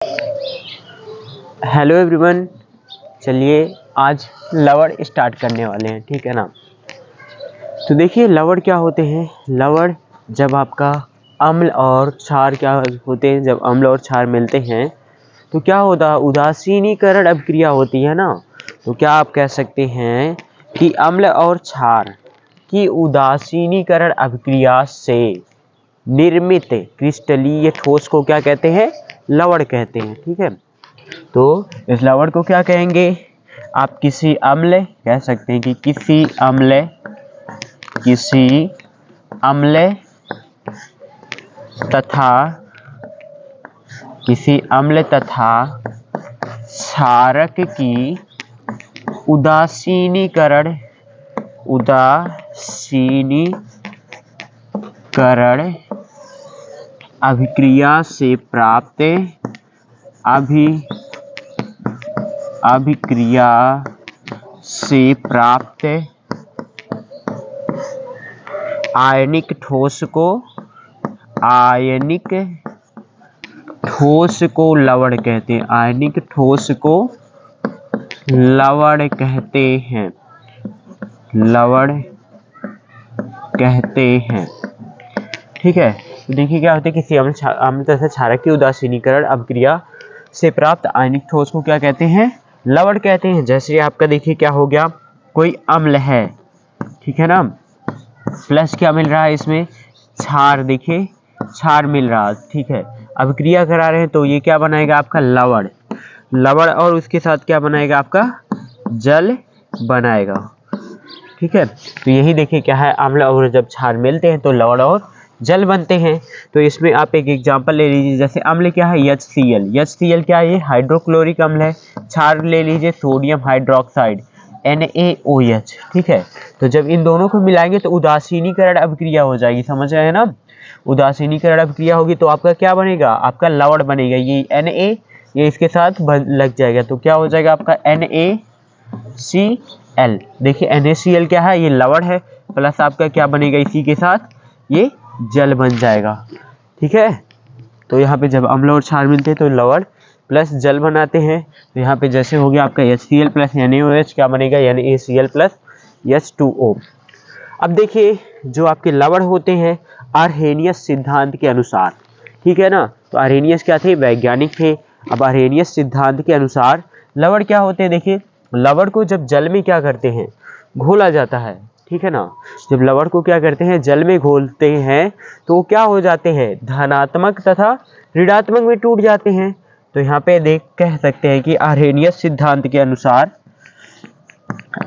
Hello everyone, चलिए आज लवण स्टार्ट करने वाले हैं, ठीक है ना। तो देखिए लवण क्या होते हैं। लवण जब आपका अम्ल और क्षार क्या होते हैं, जब अम्ल और क्षार मिलते हैं तो क्या होता है, उदासीनीकरण अभिक्रिया होती है ना। तो क्या आप कह सकते हैं कि अम्ल और क्षार की उदासीनीकरण अभिक्रिया से निर्मित क्रिस्टलीय ठोस को क्या कहते हैं, लवण कहते हैं, ठीक है। तो इस लवण को क्या कहेंगे, आप किसी अम्ल कह सकते हैं कि किसी अम्ल तथा क्षारक की उदासीनीकरण अभिक्रिया से प्राप्त आयनिक ठोस को लवण कहते हैं। आयनिक ठोस को लवण कहते हैं, ठीक है। तो देखिए क्या होता है, किसी अम्ल तथा क्षारक की उदासीनीकरण अभिक्रिया से प्राप्त आयनिक ठोस को क्या कहते हैं, लवण कहते हैं। जैसे आपका देखिए क्या हो गया, कोई अम्ल है, ठीक है ना, प्लस क्या मिल रहा है इसमें, क्षार। देखिए क्षार मिल रहा है, ठीक है। अभिक्रिया करा रहे हैं तो ये क्या बनाएगा आपका लवण और उसके साथ क्या बनाएगा आपका जल बनाएगा, ठीक है। तो यही देखिए क्या है, अम्ल और जब क्षार मिलते हैं तो लवण और जल बनते हैं। तो इसमें आप एक एग्जांपल ले लीजिए, जैसे अम्ल क्या है HCl क्या है, ये हाइड्रोक्लोरिक अम्ल है। क्षार ले लीजिए सोडियम हाइड्रोक्साइड NaOH, ठीक है। तो जब इन दोनों को मिलाएंगे तो उदासीनीकरण अभिक्रिया हो जाएगी, समझ रहे हैं ना। उदासीनीकरण अभिक्रिया होगी तो आपका क्या बनेगा, आपका लवण बनेगा। ये Na ये इसके साथ लग जाएगा तो क्या हो जाएगा आपका NaCl। देखिए NaCl क्या है, ये लवण है, प्लस आपका क्या बनेगा इसी के साथ ये जल बन जाएगा, ठीक है। तो यहाँ पे जब अम्ल और क्षार मिलते हैं तो लवण प्लस जल बनाते हैं। तो यहाँ पे जैसे हो गया आपका HCl प्लस NaOH क्या बनेगा, NaCl प्लस H2O। अब देखिए जो आपके लवण होते हैं आर्हेनियस सिद्धांत के अनुसार, ठीक है ना। तो आर्हेनियस क्या थे, वैज्ञानिक थे। अब आर्हेनियस सिद्धांत के अनुसार लवण क्या होते हैं, देखिए लवण को जब जल में क्या करते हैं, घोला जाता है, ठीक है ना। जब लवण को क्या करते हैं, जल में घोलते हैं तो क्या हो जाते हैं, धनात्मक तथा ऋणात्मक में टूट जाते हैं। तो यहाँ पे कह सकते हैं कि आर्हेनियस सिद्धांत के अनुसार,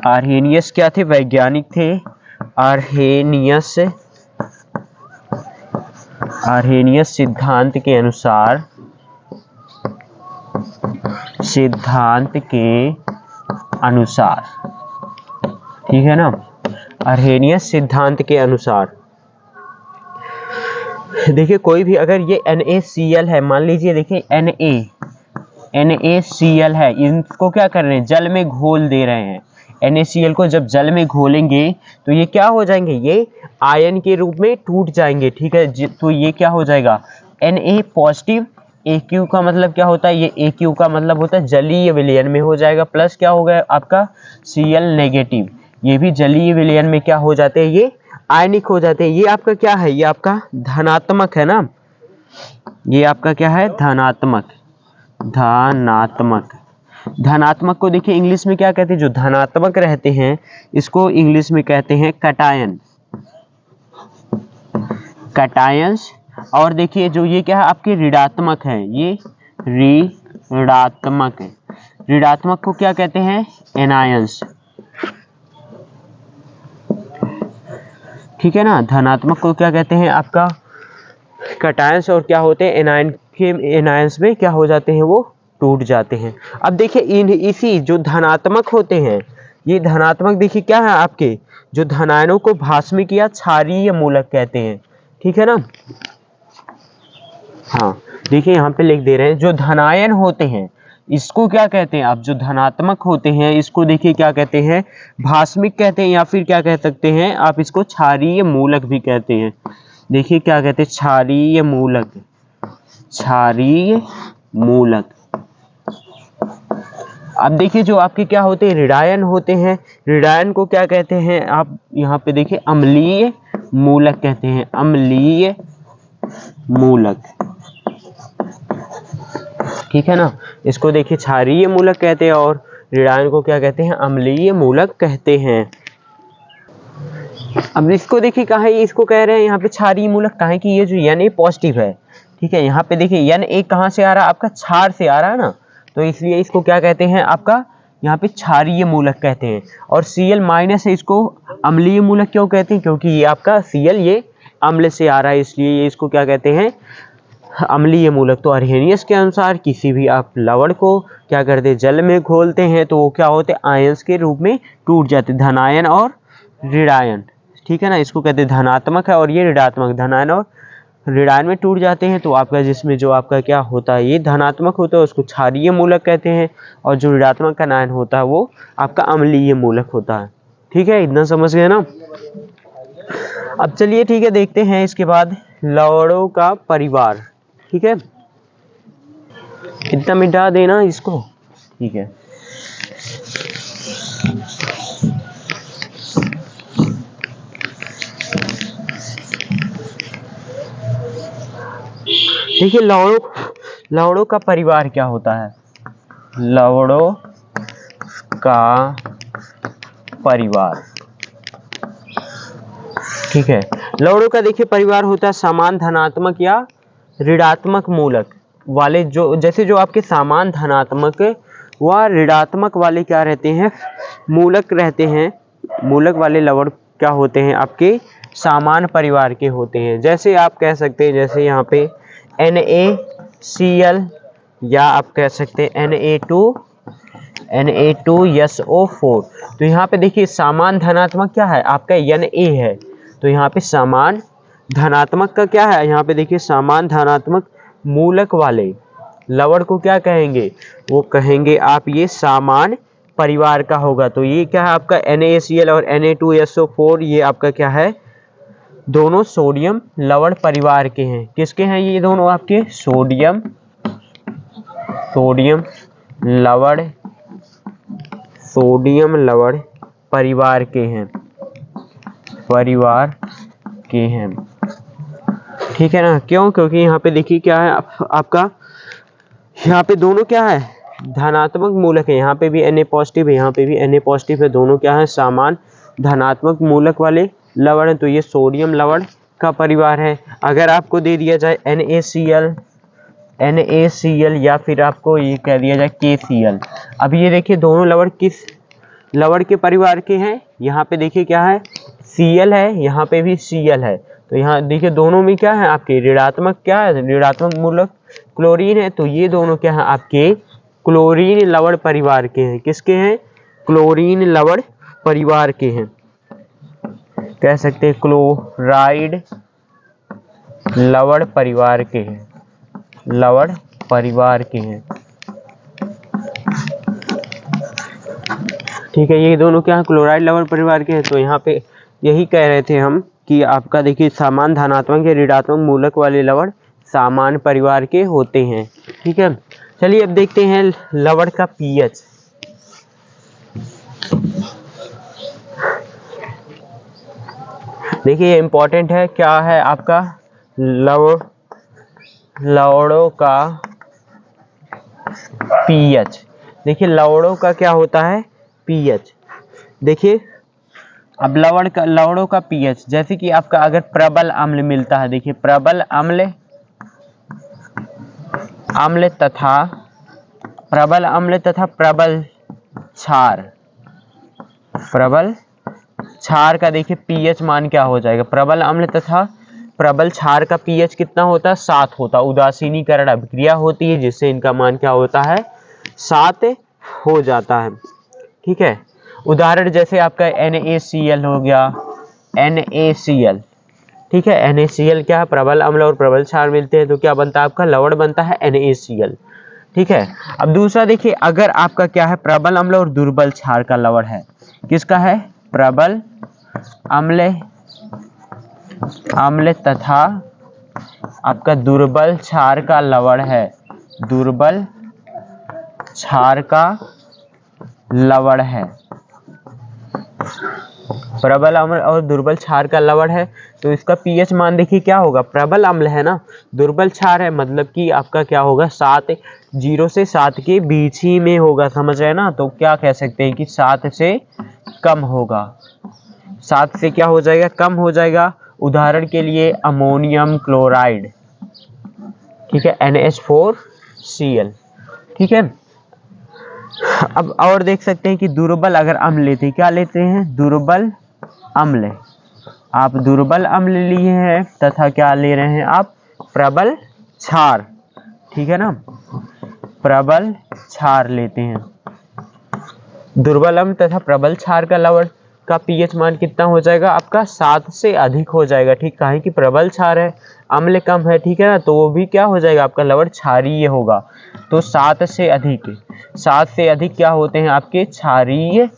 आर्हेनियस क्या थे, वैज्ञानिक थे। आर्हेनियस सिद्धांत के अनुसार, ठीक है ना। आर्हेनियस सिद्धांत के अनुसार देखिए कोई भी अगर ये NaCl है, मान लीजिए देखिए NaCl है, इनको क्या कर रहे हैं, जल में घोल दे रहे हैं। NaCl को जब जल में घोलेंगे तो ये क्या हो जाएंगे, ये आयन के रूप में टूट जाएंगे, ठीक है। तो ये क्या हो जाएगा Na पॉजिटिव, Aq का मतलब क्या होता है, ये Aq का मतलब होता है जलीय विलयन में हो जाएगा, प्लस क्या हो गया आपका Cl नेगेटिव, ये भी जलीय विलयन में क्या हो जाते हैं, ये आयनिक हो जाते हैं। ये आपका क्या है, ये आपका धनात्मक है ना, ये आपका क्या है धनात्मक को देखिए इंग्लिश में क्या कहते हैं, जो धनात्मक रहते हैं इसको इंग्लिश में कहते हैं कैटायंस। और देखिए जो ये क्या है आपके ऋणात्मक है, ये ऋणात्मक को क्या कहते हैं, एनायंस, ठीक है ना। धनात्मक को क्या कहते हैं आपका कैटायंस, और क्या होते हैं एनायंस में क्या हो जाते हैं, वो टूट जाते हैं। अब देखिए इसी जो धनात्मक होते हैं, ये धनात्मक देखिए क्या है आपके, जो धनायनों को भास्मिक या क्षारीय मूलक कहते हैं, ठीक है ना। हाँ देखिए यहाँ पे लिख दे रहे हैं, जो धनायन होते हैं इसको क्या कहते हैं, आप जो धनात्मक होते हैं इसको देखिए क्या कहते हैं, भास्मिक कहते हैं, या फिर क्या कह सकते हैं आप इसको क्षारीय मूलक भी कहते हैं। देखिए क्या कहते हैं, क्षारीय मूलक। अब देखिए जो आपके क्या होते हैं, ऋणायन होते हैं, ऋणायन को क्या कहते हैं, आप यहाँ पे देखिए अम्लीय मूलक कहते हैं, अम्लीय मूलक, ठीक है ना। इसको देखिए क्षारीय मूलक कहते हैं और ऋणायन को क्या कहते हैं, अम्लीय मूलक कहते हैं। अब इसको देखिए कहा है, इसको कह रहे हैं यहाँ पे क्षारीय मूलक, कहा है कि ये जो Na पॉजिटिव है, ठीक है, यहाँ पे देखिए Na कहाँ से आ रहा है, आपका क्षार से आ रहा है ना, तो इसलिए इसको क्या कहते हैं, आपका यहाँ पे क्षारीय मूलक कहते हैं। और Cl माइनस है, इसको अम्लीय मूलक क्यों कहते हैं, क्योंकि ये आपका Cl ये अम्ल से आ रहा है, इसलिए ये इसको क्या कहते हैं, अम्लीय मूलक। तो अर्हेनियस के अनुसार किसी भी आप लवण को क्या करते, जल में घोलते हैं तो वो क्या होते, आयंस के रूप में टूट जाते, धनायन और ऋणायन, ठीक है ना। इसको कहते हैं धनात्मक है और ये ऋणात्मक, धनायन और ऋणायन में टूट जाते हैं तो आपका जिसमें जो आपका क्या होता है, ये धनात्मक होता है, उसको क्षारीय मूलक कहते हैं, और जो ऋणात्मक का नायन होता है वो आपका अम्लीय मूलक होता है, ठीक है, इतना समझ गए ना। अब चलिए ठीक है, देखते हैं इसके बाद लवणों का परिवार, ठीक है, इतना मिटा देना इसको, ठीक है। देखिए लवणों का परिवार क्या होता है, लवणों का परिवार, ठीक है। लवणों का देखिए परिवार होता है समान धनात्मक या ऋणात्मक मूलक वाले, जो जैसे जो आपके समान धनात्मक व ऋणात्मक वाले क्या रहते हैं, मूलक रहते हैं, मूलक वाले लवण क्या होते हैं, आपके समान परिवार के होते हैं। जैसे आप कह सकते हैं, जैसे यहाँ पे NaCl, या आप कह सकते हैं Na2SO4। तो यहाँ पे देखिए समान धनात्मक क्या है, आपका Na है, तो यहाँ पे समान धनात्मक का क्या है, यहाँ पे देखिए समान धनात्मक मूलक वाले लवण को क्या कहेंगे, वो कहेंगे आप ये समान परिवार का होगा। तो ये क्या है आपका NaCl और Na2SO4, ये आपका क्या है, दोनों सोडियम लवण परिवार के हैं। किसके हैं ये दोनों, आपके सोडियम लवण परिवार के हैं, ठीक है ना। क्यों, क्योंकि यहाँ पे देखिए क्या है आपका, यहाँ पे दोनों क्या है, धनात्मक मूलक है, यहाँ पे भी Na पॉजिटिव है, यहाँ पे भी Na पॉजिटिव है, दोनों क्या है, समान धनात्मक मूलक वाले लवण है, तो ये सोडियम लवण का परिवार है। अगर आपको दे दिया जाए NaCl या फिर आपको ये कह दिया जाए KCl, अब ये देखिए दोनों लवण किस लवण के परिवार के हैं, यहाँ पे देखिए क्या है, Cl है, यहाँ पे भी Cl है, तो यहाँ देखिए दोनों में क्या है आपके ऋणात्मक, क्या है ऋणात्मक मूलक क्लोरीन है, तो ये दोनों क्या है आपके क्लोरीन लवण परिवार के हैं। किसके हैं, क्लोरीन लवण परिवार के हैं, कह सकते हैं क्लोराइड लवण परिवार के हैं, लवण परिवार के हैं, ठीक है। ये दोनों क्या है, क्लोराइड लवण परिवार के हैं। तो यहाँ पे यही कह रहे थे हम कि आपका देखिए समान धनात्मक या ऋणात्मक मूलक वाले लवण समान परिवार के होते हैं, ठीक है। चलिए अब देखते हैं लवण का pH। देखिए ये इंपॉर्टेंट है, क्या है आपका लवणों का pH। देखिए लवणों का क्या होता है pH, देखिए अब लवणों का pH, जैसे कि आपका अगर प्रबल अम्ल मिलता है, देखिए प्रबल अम्ल तथा प्रबल क्षार का देखिए pH मान क्या हो जाएगा, प्रबल अम्ल तथा प्रबल क्षार का pH कितना होता है, 7 होता है। उदासीनीकरण अभिक्रिया होती है जिससे इनका मान क्या होता है, 7 हो जाता है, ठीक है। उदाहरण जैसे आपका NaCl हो गया, NaCl, ठीक है, NaCl क्या है, प्रबल अम्ल और प्रबल क्षार मिलते हैं तो क्या बनता है आपका, लवण बनता है NaCl, ठीक है। अब दूसरा देखिए, अगर आपका क्या है प्रबल अम्ल और दुर्बल क्षार का लवण है, किसका है, प्रबल अम्ल तथा आपका दुर्बल क्षार का लवण है, दुर्बल क्षार का लवण है। प्रबल अम्ल और दुर्बल क्षार का लवण है, तो इसका पीएच मान देखिए क्या होगा। प्रबल अम्ल है ना, दुर्बल क्षार है, मतलब कि आपका क्या होगा, 0 से 7 के बीच ही में होगा, समझ रहे हैं ना। तो क्या कह सकते हैं कि 7 से कम होगा, 7 से क्या हो जाएगा, कम हो जाएगा। उदाहरण के लिए अमोनियम क्लोराइड, ठीक है, NH4Cl, ठीक है। अब और देख सकते हैं कि दुर्बल अगर अम्ल लेते हैं, क्या लेते हैं, दुर्बल अम्ल। आप दुर्बल अम्ल लिए हैं तथा क्या ले रहे हैं आप, प्रबल क्षार, ठीक है ना, प्रबल क्षार लेते हैं। दुर्बल अम्ल तथा प्रबल क्षार का लवण का पीएच मान कितना हो जाएगा आपका, 7 से अधिक हो जाएगा, ठीक। काहे कि प्रबल क्षार है, अम्ल कम है, ठीक है ना, तो वो भी क्या हो जाएगा आपका, लवण क्षारीय होगा। तो 7 से अधिक, 7 से अधिक क्या होते हैं आपके, क्षारीय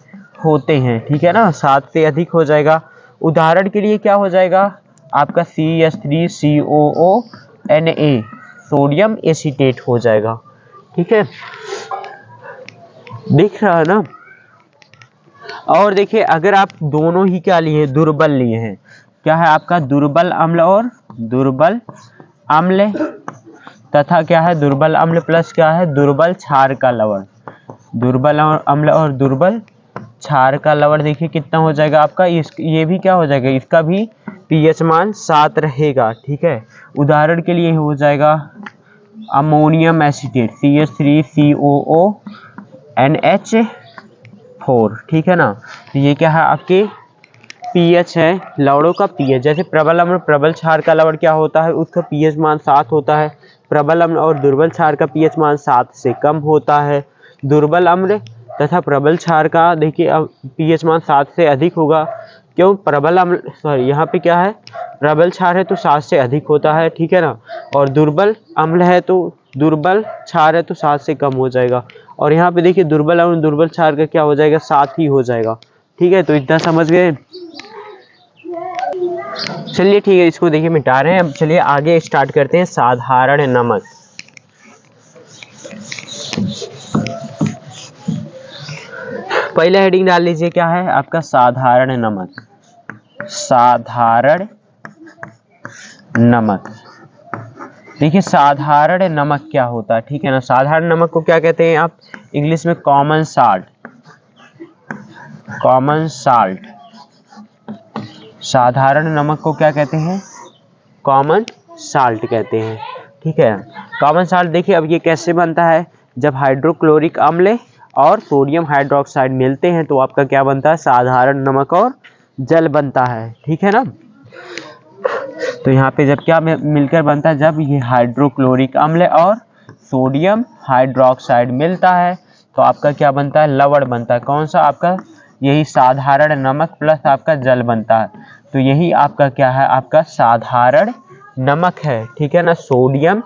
होते हैं, ठीक है ना, 7 से अधिक हो जाएगा। उदाहरण के लिए क्या हो जाएगा आपका CH3COONA, सोडियम एसीटेट हो जाएगा, ठीक है, दिख रहा है ना। और देखिए अगर आप दोनों ही क्या लिए, दुर्बल लिए हैं, क्या है आपका, दुर्बल अम्ल और दुर्बल अम्ल तथा क्या है, दुर्बल अम्ल प्लस क्या है, दुर्बल क्षार का लवण, दुर्बल अम्ल और दुर्बल क्षार का लवण देखिए कितना हो जाएगा आपका, ये भी क्या हो जाएगा, इसका भी पीएच मान 7 रहेगा, ठीक है। उदाहरण के लिए हो जाएगा अमोनियम एसीटेट, CH3COONH4, ठीक है ना। तो ये क्या है आपके पीएच है, लवणों का पीएच। जैसे प्रबल अम्ल प्रबल क्षार का लवण क्या होता है, उसका पीएच मान 7 होता है। प्रबल अम्ल और दुर्बल क्षार का पीएच मान 7 से कम होता है। दुर्बल अम्ल तथा प्रबल क्षार का देखिए अब पीएच मान 7 से अधिक होगा, क्यों, प्रबल अम्ल सॉरी यहाँ पे क्या है, प्रबल क्षार है तो 7 से अधिक होता है, ठीक है ना, और दुर्बल अम्ल है तो दुर्बल क्षार है तो 7 से कम हो जाएगा। और यहाँ पे देखिए दुर्बल अम्ल दुर्बल क्षार का क्या हो जाएगा, 7 ही हो जाएगा, ठीक है। तो इतना समझ गए, चलिए ठीक है, इसको देखिए मिटा रहे हैं। अब चलिए आगे स्टार्ट करते हैं, साधारण नमक। पहले हेडिंग डाल लीजिए, क्या है आपका, साधारण नमक, साधारण नमक। देखिए साधारण नमक क्या होता है, ठीक है ना। साधारण नमक को क्या कहते हैं आप, इंग्लिश में कॉमन साल्ट, कॉमन साल्ट। साधारण नमक को क्या कहते हैं, कॉमन साल्ट कहते हैं, ठीक है। कॉमन साल्ट देखिए अब ये कैसे बनता है, जब हाइड्रोक्लोरिक अम्ल और सोडियम हाइड्रोक्साइड मिलते हैं तो आपका क्या बनता है, साधारण नमक और जल बनता है, ठीक है ना। तो यहाँ पे जब क्या मिलकर बनता है, जब ये हाइड्रोक्लोरिक अम्ल और सोडियम हाइड्रोक्साइड मिलता है तो आपका क्या बनता है, लवण बनता है। कौन सा आपका, यही साधारण नमक प्लस आपका जल बनता है। तो यही आपका क्या है, आपका साधारण नमक है, ठीक है ना। सोडियम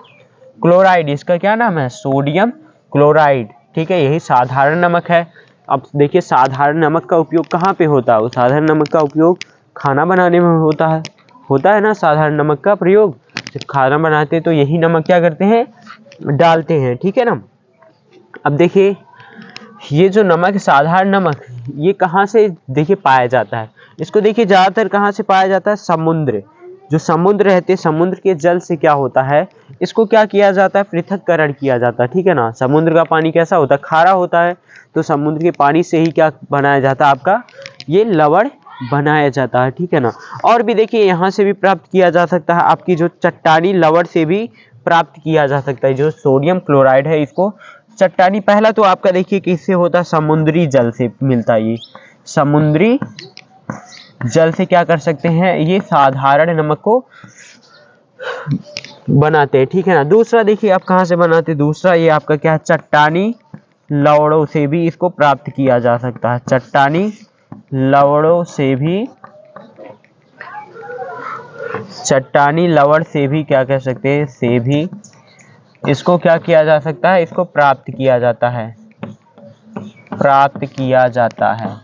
क्लोराइड, इसका क्या नाम है, सोडियम क्लोराइड, ठीक है, यही साधारण नमक है। अब देखिए साधारण नमक का उपयोग कहाँ पे होता है, साधारण नमक का उपयोग खाना बनाने में होता है ना, साधारण नमक का प्रयोग। जब खाना बनाते हैं तो यही नमक क्या करते हैं, डालते हैं, ठीक है ना। अब देखिए ये जो नमक है, साधारण नमक, ये कहाँ से देखिए पाया जाता है, इसको देखिए ज़्यादातर कहाँ से पाया जाता है, समुद्र, जो समुद्र रहते हैं, समुद्र के जल से क्या होता है, इसको क्या किया जाता है, पृथक्करण किया जाता है, ठीक है ना। समुद्र का पानी कैसा होता है, खारा होता है, तो समुद्र के पानी से ही क्या बनाया जाता है, आपका ये लवण बनाया जाता है, ठीक है ना। और भी देखिए यहाँ से भी प्राप्त किया जा सकता है, आपकी जो चट्टानी लवण से भी प्राप्त किया जा सकता है। जो सोडियम क्लोराइड है इसको चट्टानी, पहला तो आपका देखिए किससे होता है, समुद्री जल से मिलता है। ये समुद्री जल से क्या कर सकते हैं, ये साधारण नमक को बनाते हैं, ठीक है ना। दूसरा देखिए आप कहाँ से बनाते हैं, दूसरा ये आपका क्या है, चट्टानी लवणों से भी इसको प्राप्त किया जा सकता है। चट्टानी लवणों से भी, चट्टानी लवण से भी क्या कह सकते हैं, से भी इसको क्या किया जा सकता है, इसको प्राप्त किया जाता है, प्राप्त किया जाता है,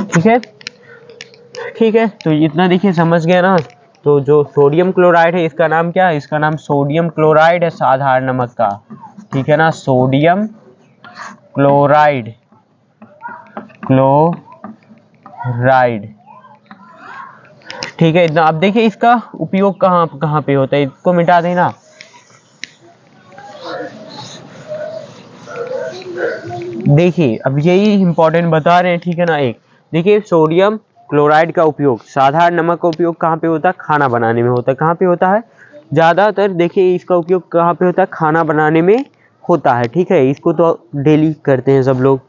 ठीक है, ठीक है। तो इतना देखिए समझ गए ना। तो जो सोडियम क्लोराइड है इसका नाम क्या है, इसका नाम सोडियम क्लोराइड है साधारण नमक का, ठीक है ना, सोडियम क्लोराइड, क्लोराइड, ठीक है इतना। अब देखिए इसका उपयोग कहाँ कहाँ पे होता है, इसको मिटा देना। देखिए अब यही इंपॉर्टेंट बता रहे हैं, ठीक है ना। एक देखिए सोडियम क्लोराइड का उपयोग, साधारण नमक का उपयोग कहाँ पे होता है, खाना बनाने में होता है। कहाँ पे होता है ज़्यादातर, देखिए इसका उपयोग कहाँ पे होता है, खाना बनाने में होता है, ठीक है। इसको तो डेली करते हैं सब लोग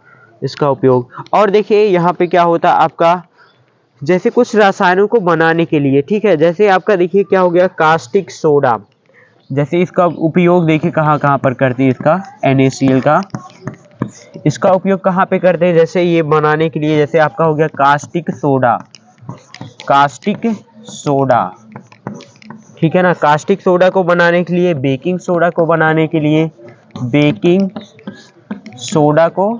इसका उपयोग। और देखिए यहाँ पे क्या होता है आपका, जैसे कुछ रसायनों को बनाने के लिए, ठीक है, जैसे आपका देखिए क्या हो गया कास्टिक सोडा, जैसे इसका उपयोग देखिए कहाँ कहाँ पर करते हैं, इसका NaCl का इसका उपयोग कहाँ पे करते हैं, जैसे ये बनाने के लिए, जैसे आपका हो गया कास्टिक सोडा, कास्टिक सोडा, ठीक है ना। कास्टिक सोडा को बनाने के लिए, बेकिंग सोडा को बनाने के लिए, बेकिंग सोडा को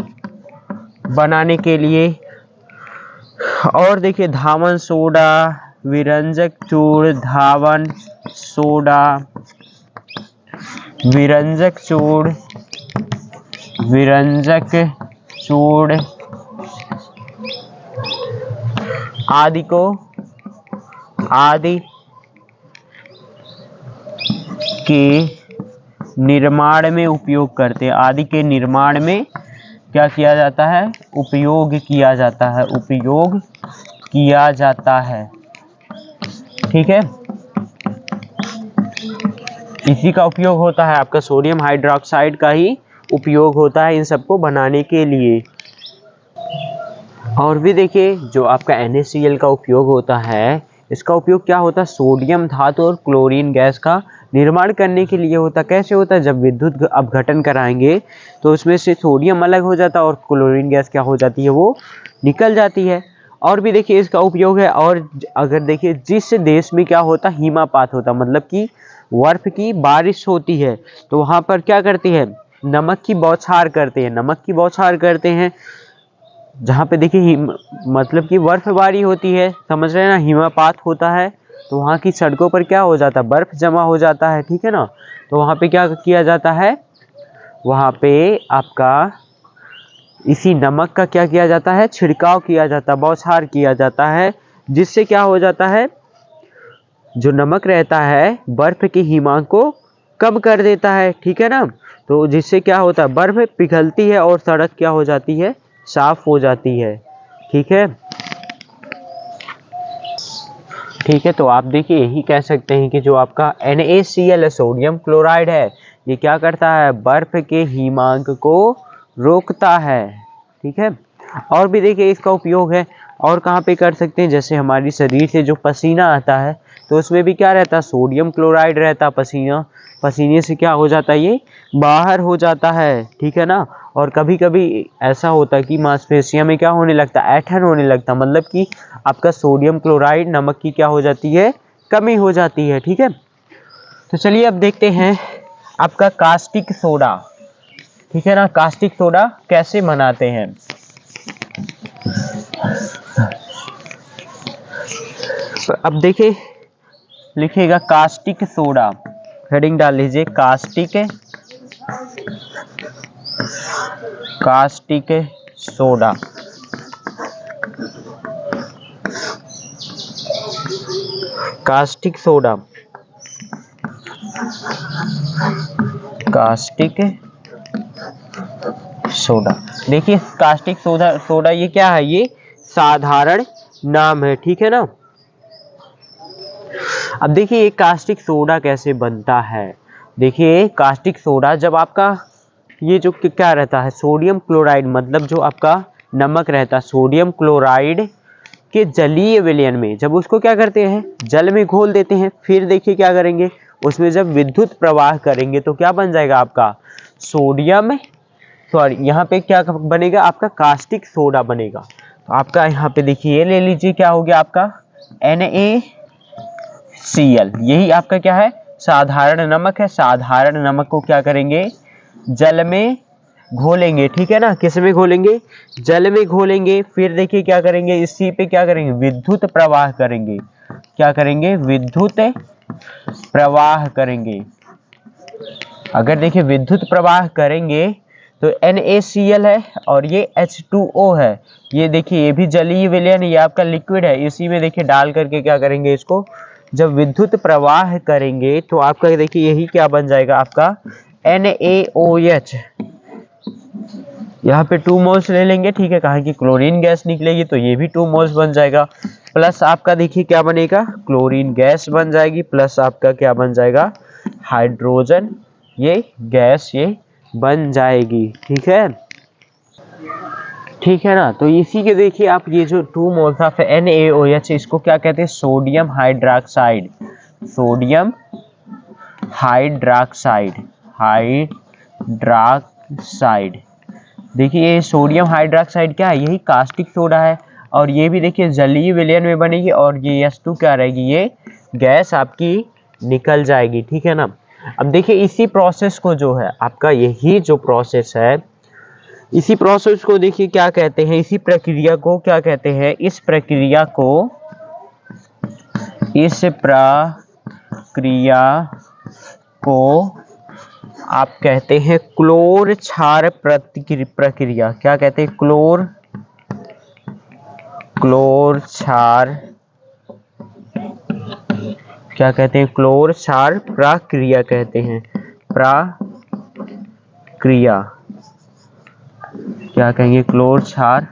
बनाने के लिए, और देखिए धावन सोडा, विरंजक चूर्ण, धावन सोडा, विरंजक चूर्ण, विरंजक चूर्ण आदि को, आदि के निर्माण में उपयोग करते हैं। आदि के निर्माण में क्या किया जाता है, उपयोग किया जाता है, उपयोग किया जाता है, ठीक है। इसी का उपयोग होता है, आपका सोडियम हाइड्रोक्साइड का ही उपयोग होता है इन सबको बनाने के लिए। और भी देखिए जो आपका NaCl का उपयोग होता है, इसका उपयोग क्या होता है, सोडियम धातु और क्लोरीन गैस का निर्माण करने के लिए होता है। कैसे होता है, जब विद्युत अपघटन कराएंगे तो उसमें से सोडियम अलग हो जाता है और क्लोरीन गैस क्या हो जाती है, वो निकल जाती है। और भी देखिए इसका उपयोग है। और अगर देखिए जिस देश में क्या होता है, हिमापात होता, मतलब कि बर्फ की बारिश होती है, तो वहाँ पर क्या करती है, नमक की बौछार करते हैं, नमक की बौछार करते हैं। जहाँ पे देखिए मतलब कि बर्फबारी होती है, समझ रहे हैं ना, हिमपात होता है, तो वहाँ की सड़कों पर क्या हो जाता है, बर्फ जमा हो जाता है, ठीक है ना। तो वहाँ पे क्या किया जाता है, वहाँ पे आपका इसी नमक का क्या किया जाता है, छिड़काव किया जाता है, बौछार किया जाता है, जिससे क्या हो जाता है, जो नमक रहता है बर्फ की हिमांक को कम कर देता है, ठीक है ना। तो जिससे क्या होता है, बर्फ पिघलती है और सड़क क्या हो जाती है, साफ हो जाती है, ठीक है। ठीक है, तो आप देखिए यही कह सकते हैं कि जो आपका NaCl है, सोडियम क्लोराइड है, ये क्या करता है, बर्फ के हिमांक को रोकता है, ठीक है। और भी देखिए इसका उपयोग है, और कहाँ पे कर सकते हैं, जैसे हमारी शरीर से जो पसीना आता है, तो उसमें भी क्या रहता है, सोडियम क्लोराइड रहता है। पसीने से क्या हो जाता है, ये बाहर हो जाता है, ठीक है ना। और कभी कभी ऐसा होता है कि मांसपेशियों में क्या होने लगता है, ऐंठन होने लगता है, मतलब कि आपका सोडियम क्लोराइड नमक की क्या हो जाती है, कमी हो जाती है, ठीक है। तो चलिए अब देखते हैं आपका कास्टिक सोडा, ठीक है ना। कास्टिक सोडा कैसे बनाते हैं, अब देखिए लिखिएगा कास्टिक सोडा, हेडिंग डाल लीजिए caustic soda. Caustic soda, caustic soda, देखिए कास्टिक सोडा ये क्या है, ये साधारण नाम है, ठीक है ना। अब देखिए ये कास्टिक सोडा कैसे बनता है, देखिए कास्टिक सोडा जब आपका ये जो क्या रहता है, सोडियम क्लोराइड, मतलब जो आपका नमक रहता है, सोडियम क्लोराइड के जलीय विलयन में जब उसको क्या करते हैं, जल में घोल देते हैं, फिर देखिए क्या करेंगे, उसमें जब विद्युत प्रवाह करेंगे तो क्या बन जाएगा आपका सोडियम, सॉरी यहाँ पे क्या बनेगा, आपका कास्टिक सोडा बनेगा। तो आपका यहाँ पे देखिए ये ले लीजिए, क्या हो गया आपका NaCl, यही आपका क्या है, साधारण नमक है। साधारण नमक को क्या करेंगे, जल में घोलेंगे, ठीक है ना। किस में घोलेंगे, जल में घोलेंगे, फिर देखिए क्या करेंगे, इसी पे क्या करेंगे, विद्युत प्रवाह करेंगे। क्या करेंगे, विद्युत प्रवाह करेंगे। अगर देखिए विद्युत प्रवाह करेंगे तो NaCl है और ये H2O है। ये देखिए ये भी जलीय विलयन, ये आपका लिक्विड है, इसी में देखिए डाल करके क्या करेंगे, इसको जब विद्युत प्रवाह करेंगे तो आपका देखिए यही क्या बन जाएगा, आपका NaOH। यहाँ पे 2 मोल्स ले लेंगे, ठीक है, कहा कि क्लोरीन गैस निकलेगी तो ये भी 2 मोल्स बन जाएगा। प्लस आपका देखिए क्या बनेगा, क्लोरीन गैस बन जाएगी, प्लस आपका क्या बन जाएगा, हाइड्रोजन ये गैस ये बन जाएगी। ठीक है, ठीक है ना। तो इसी के देखिए आप ये जो 2 मोल्स ऑफ NaOH, इसको क्या कहते हैं, sodium hydroxide, sodium hydroxide, hydroxide. देखिए ये सोडियम हाइड्रोक्साइड क्या है, यही कास्टिक सोडा है, और ये भी देखिए जलीय विलयन में बनेगी, और ये H2 क्या रहेगी, ये गैस आपकी निकल जाएगी। ठीक है ना। अब देखिए इसी प्रोसेस को जो है आपका, यही जो प्रोसेस है, इसी प्रोसेस को देखिए क्या कहते हैं, इसी प्रक्रिया को क्या कहते हैं, इस प्रक्रिया को आप कहते हैं क्लोर क्षार प्रक्रिया। क्या कहते हैं, क्लोर क्षार, क्या कहते हैं, क्लोर क्षार प्रक्रिया कहते हैं, प्रक्रिया क्या कहेंगे, क्लोर क्षार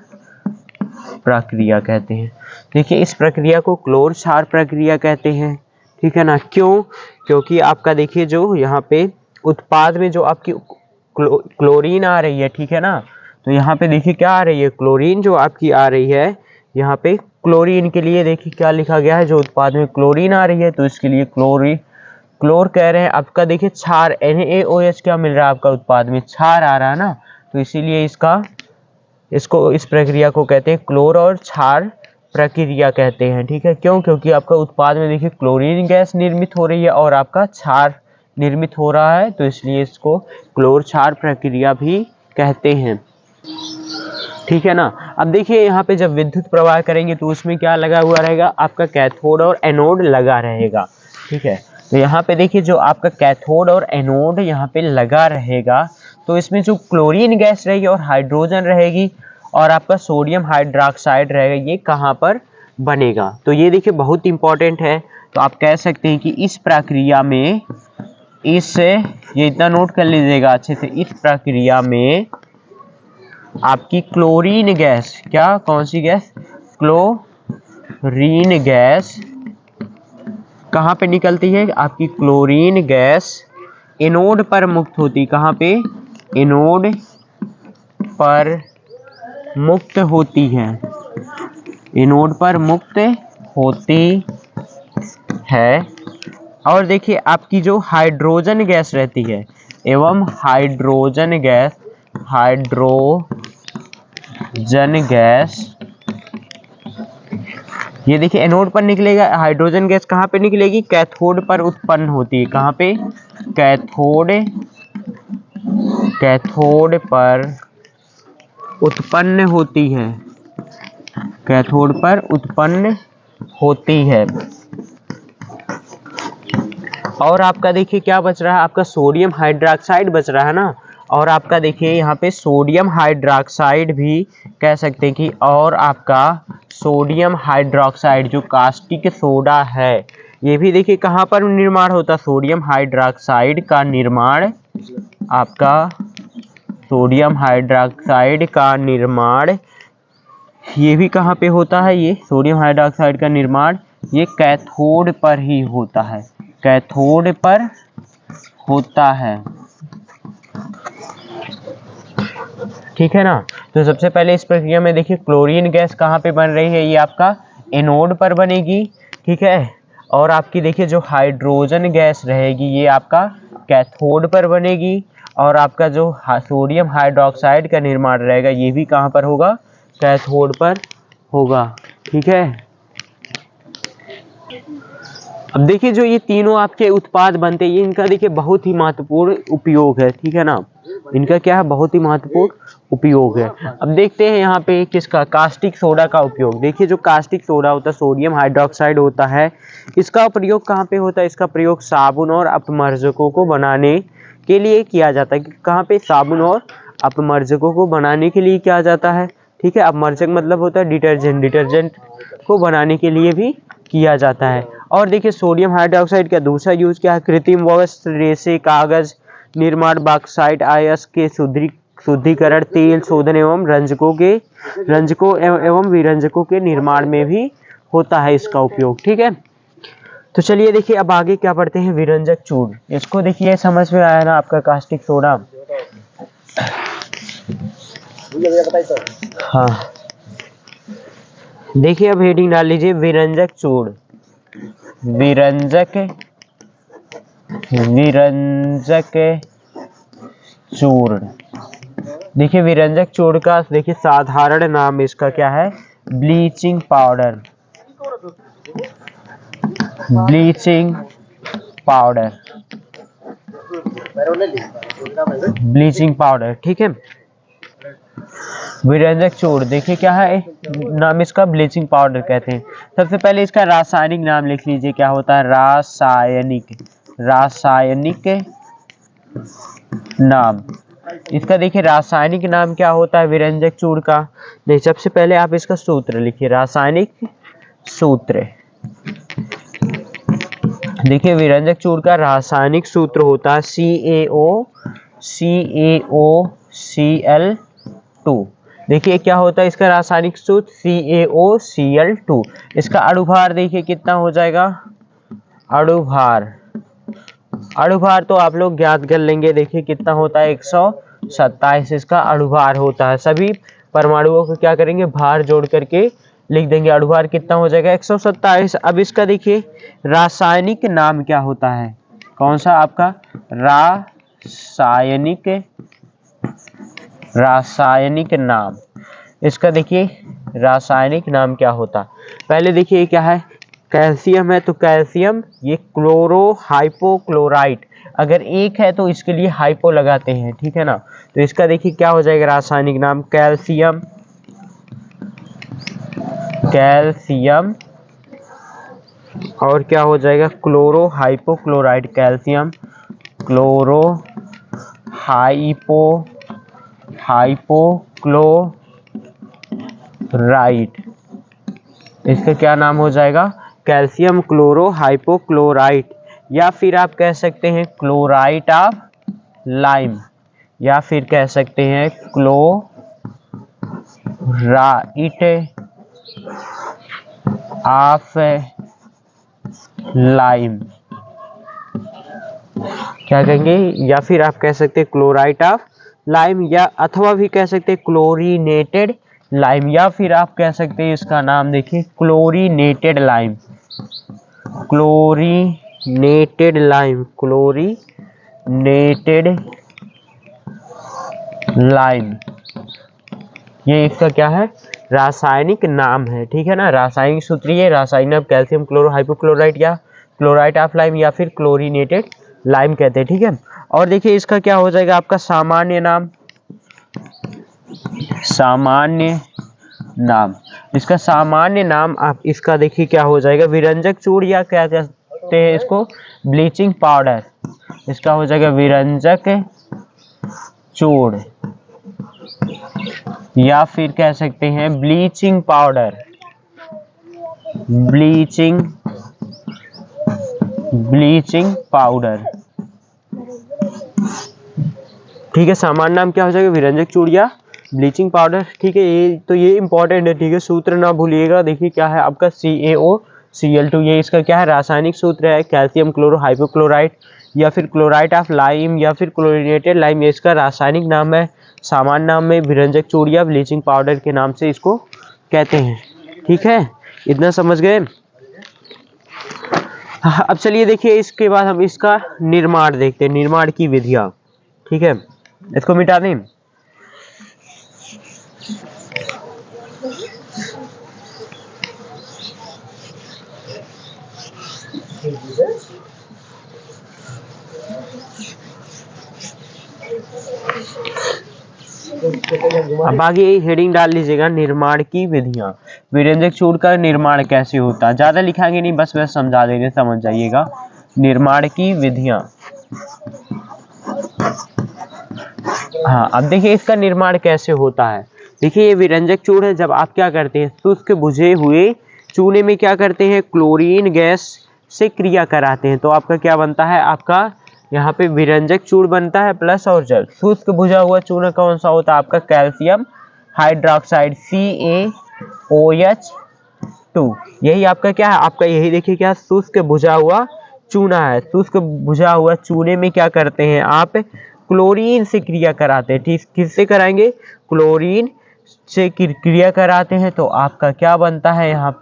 प्रक्रिया कहते हैं। देखिए इस प्रक्रिया को क्लोर क्षार प्रक्रिया कहते हैं। ठीक है ना। क्यों, क्योंकि आपका देखिए जो यहाँ पे उत्पाद में जो आपकी क्लोरीन आ रही है, ठीक है ना, तो यहाँ पे देखिए क्या आ रही है, क्लोरीन जो आपकी आ रही है, यहाँ पे क्लोरीन के लिए देखिए क्या लिखा गया है, जो उत्पाद में क्लोरीन आ रही है तो इसके लिए क्लोर कह रहे हैं। आपका देखिए क्षार NaOH क्या मिल रहा है, आपका उत्पाद में क्षार आ रहा है ना, तो इसीलिए इसको इस प्रक्रिया को कहते हैं क्लोर और क्षार प्रक्रिया कहते हैं। ठीक है, क्यों, क्योंकि आपका उत्पाद में देखिए क्लोरीन गैस निर्मित हो रही है और आपका क्षार निर्मित हो रहा है, तो इसलिए इसको क्लोर क्षार प्रक्रिया भी कहते हैं। ठीक है ना। अब देखिए यहाँ पे जब विद्युत प्रवाह करेंगे तो उसमें क्या लगा हुआ रहेगा, आपका कैथोड और एनोड लगा रहेगा। ठीक है, तो यहाँ पे देखिए जो आपका कैथोड और एनोड यहाँ पे लगा रहेगा, तो इसमें जो क्लोरीन गैस रहेगी और हाइड्रोजन रहेगी और आपका सोडियम हाइड्रोक्साइड रहेगा, ये कहाँ पर बनेगा, तो ये देखिए बहुत इंपॉर्टेंट है। तो आप कह सकते हैं कि इस प्रक्रिया में, ये इतना नोट कर लीजिएगा अच्छे से, इस प्रक्रिया में आपकी क्लोरीन गैस, क्या, कौन सी गैस, क्लोरीन गैस कहाँ पे निकलती है, आपकी क्लोरीन गैस एनोड पर मुक्त होती, कहाँ पे, एनोड पर मुक्त होती है, एनोड पर मुक्त होती है। और देखिए आपकी जो हाइड्रोजन गैस रहती है, एवं हाइड्रोजन गैस ये देखिए एनोड पर निकलेगा, हाइड्रोजन गैस कहाँ पे निकलेगी, कैथोड पर उत्पन्न होती है, कहाँ पे, कैथोड पर उत्पन्न होती है, कैथोड पर उत्पन्न होती है। और आपका देखिए क्या बच रहा है, आपका सोडियम हाइड्रोक्साइड बच रहा है ना, और आपका देखिए यहाँ पे सोडियम हाइड्रोक्साइड भी कह सकते हैं कि, और आपका सोडियम हाइड्रोक्साइड जो कास्टिक सोडा है, ये भी देखिए कहाँ पर निर्माण होता, सोडियम हाइड्रोक्साइड का निर्माण, आपका सोडियम हाइड्रोक्साइड का निर्माण ये भी कहाँ पे होता है, ये सोडियम हाइड्रोक्साइड का निर्माण ये कैथोड पर ही होता है, कैथोड पर होता है। ठीक है ना। तो सबसे पहले इस प्रक्रिया में देखिए क्लोरीन गैस कहाँ पे बन रही है, ये आपका एनोड पर बनेगी। ठीक है, और आपकी देखिए जो हाइड्रोजन गैस रहेगी ये आपका कैथोड पर बनेगी, और आपका जो सोडियम हाइड्रोक्साइड का निर्माण रहेगा ये भी कहाँ पर होगा, कैथोड पर होगा। ठीक है, अब देखिए जो ये तीनों आपके उत्पाद बनते हैं, ये इनका देखिए बहुत ही महत्वपूर्ण उपयोग है, ठीक है ना। इनका क्या है, बहुत ही महत्वपूर्ण उपयोग है। अब देखते हैं यहाँ पे किसका, कास्टिक सोडा का उपयोग। देखिए जो कास्टिक सोडा होता है, सोडियम हाइड्रोक्साइड होता है, इसका प्रयोग कहाँ पे होता है, इसका प्रयोग साबुन और अपमर्जकों को बनाने के लिए किया जाता है। कहाँ पे, साबुन और अपमर्जकों को बनाने के लिए किया जाता है, ठीक है। अपमर्जक मतलब होता है डिटर्जेंट, डिटर्जेंट को बनाने के लिए भी किया जाता है। और देखिए सोडियम हाइड्रोक्साइड का दूसरा यूज क्या है, कृत्रिम वस्त्र, रेशे, कागज निर्माण, बॉक्साइट आयस के शुद्धिकरण, तेल शोधन एवं रंजकों एवं विरंजकों के निर्माण में भी होता है इसका उपयोग, ठीक है। तो चलिए देखिए अब आगे क्या पढ़ते हैं, विरंजक चूर्ण। इसको देखिए समझ में आया ना आपका, कास्टिक सोडा। हाँ देखिए अब हेडिंग डाल लीजिए, विरंजक चूर्ण। विरंजक चूर्ण। देखिए विरंजक चूर्ण का देखिए साधारण नाम इसका क्या है, bleaching powder. Bleaching powder, bleaching powder, ठीक है। विरंजक चूर्ण देखिए क्या है, नाम इसका ब्लीचिंग पाउडर कहते हैं। सबसे पहले इसका रासायनिक नाम लिख लीजिए, क्या होता है, रासायनिक नाम। इसका देखिए रासायनिक नाम क्या होता है विरंजक चूर्ण का। नहीं, सबसे पहले आप इसका सूत्र लिखिए, रासायनिक सूत्र। देखिए विरंजक चूर्ण का रासायनिक सूत्र होता है CaOCl2। देखिए क्या होता है इसका रासायनिक सूत्र, CaOCl2। इसका अणुभार देखिए कितना हो जाएगा, अणुभार तो आप लोग ज्ञात कर लेंगे। देखिए कितना होता है, 127 इसका अणुभार होता है। सभी परमाणुओं को क्या करेंगे, भार जोड़ करके लिख देंगे, अणुभार कितना हो जाएगा, 127। अब इसका देखिए रासायनिक नाम क्या होता है, कौन सा आपका, रासायनिक नाम। इसका देखिए रासायनिक नाम क्या होता, पहले देखिए क्या है, कैल्शियम है तो कैल्शियम, ये क्लोरो हाइपोक्लोराइट, अगर एक है तो इसके लिए हाइपो लगाते हैं, ठीक है ना। तो इसका देखिए क्या हो जाएगा रासायनिक नाम, कैल्शियम और क्या हो जाएगा, chloro hypochlorite, calcium chloro hypochlorite. इसका क्या नाम हो जाएगा, कैल्शियम क्लोरो हाइपोक्लोराइट, या फिर आप कह सकते हैं क्लोराइट ऑफ लाइम, या फिर कह सकते हैं क्लोराइट ऑफ लाइम, क्या कहेंगे, या फिर आप कह सकते हैं क्लोराइट ऑफ लाइम, या अथवा भी कह सकते हैं क्लोरीनेटेड लाइम, या फिर आप कह सकते हैं इसका नाम देखिए क्लोरीनेटेड लाइम, क्लोरीनेटेड लाइम। ये इसका क्या है, रासायनिक नाम है, ठीक है ना। रासायनिक सूत्र ये रासायनिक कैल्शियम क्लोरो हाइपोक्लोराइट, या क्लोराइट ऑफ लाइम, या फिर क्लोरीनेटेड लाइम कहते हैं, ठीक है। और देखिए इसका क्या हो जाएगा आपका सामान्य नाम। इसका सामान्य नाम आप इसका देखिए क्या हो जाएगा, विरंजक चूर्ण, या क्या कहते हैं इसको, ब्लीचिंग पाउडर। इसका हो जाएगा विरंजक चूर्ण, या फिर कह सकते हैं ब्लीचिंग पाउडर, ब्लीचिंग पाउडर, ठीक है। सामान्य नाम क्या हो जाएगा, विरंजक चूर्ण या ब्लीचिंग पाउडर, ठीक है। ये इंपॉर्टेंट है, ठीक है, सूत्र ना भूलिएगा। देखिए क्या है आपका CaOCl2, ये इसका क्या है रासायनिक सूत्र है, कैल्शियम क्लोरो हाइपोक्लोराइट, या फिर क्लोराइट ऑफ लाइम, या फिर क्लोरीनेटेड लाइम, ये इसका रासायनिक नाम है। सामान्य नाम में विरंजक चूर्ण या ब्लीचिंग पाउडर के नाम से इसको कहते हैं, ठीक है। इतना समझ गए। अब चलिए देखिए इसके बाद हम इसका निर्माण देखते हैं, निर्माण की विधियां, ठीक है। इसको मिटा दें। अब आगे हेडिंग डाल लीजिएगा, निर्माण की विधियां। विरंजक चूर्ण का निर्माण कैसे होता है, ज्यादा लिखाएंगे नहीं, बस वैसे समझा देंगे, समझ जाइएगा। निर्माण की विधियां। हाँ, अब देखिए इसका निर्माण कैसे होता है। देखिए ये विरंजक चूर्ण है, जब आप क्या करते हैं, शुष्क बुझे हुए चूने में क्या करते हैं, क्लोरीन गैस से क्रिया कराते हैं, तो आपका क्या बनता है, आपका यहाँ पे विरंजक चूर्ण बनता है प्लस और जल। शुष्क बुझा हुआ चूर्ण कौन सा होता है, आपका कैल्शियम हाइड्रोक्साइड CaOH2। यही आपका क्या है, आपका यही देखिए क्या, शुष्क बुझा हुआ चूना है। शुष्क बुझा हुआ चूने में क्या करते हैं आप, क्लोरीन से क्रिया कराते हैं। ठीक, किससे कराएंगे, क्लोरीन से क्रिया कराते हैं, तो आपका क्या बनता है यहाँ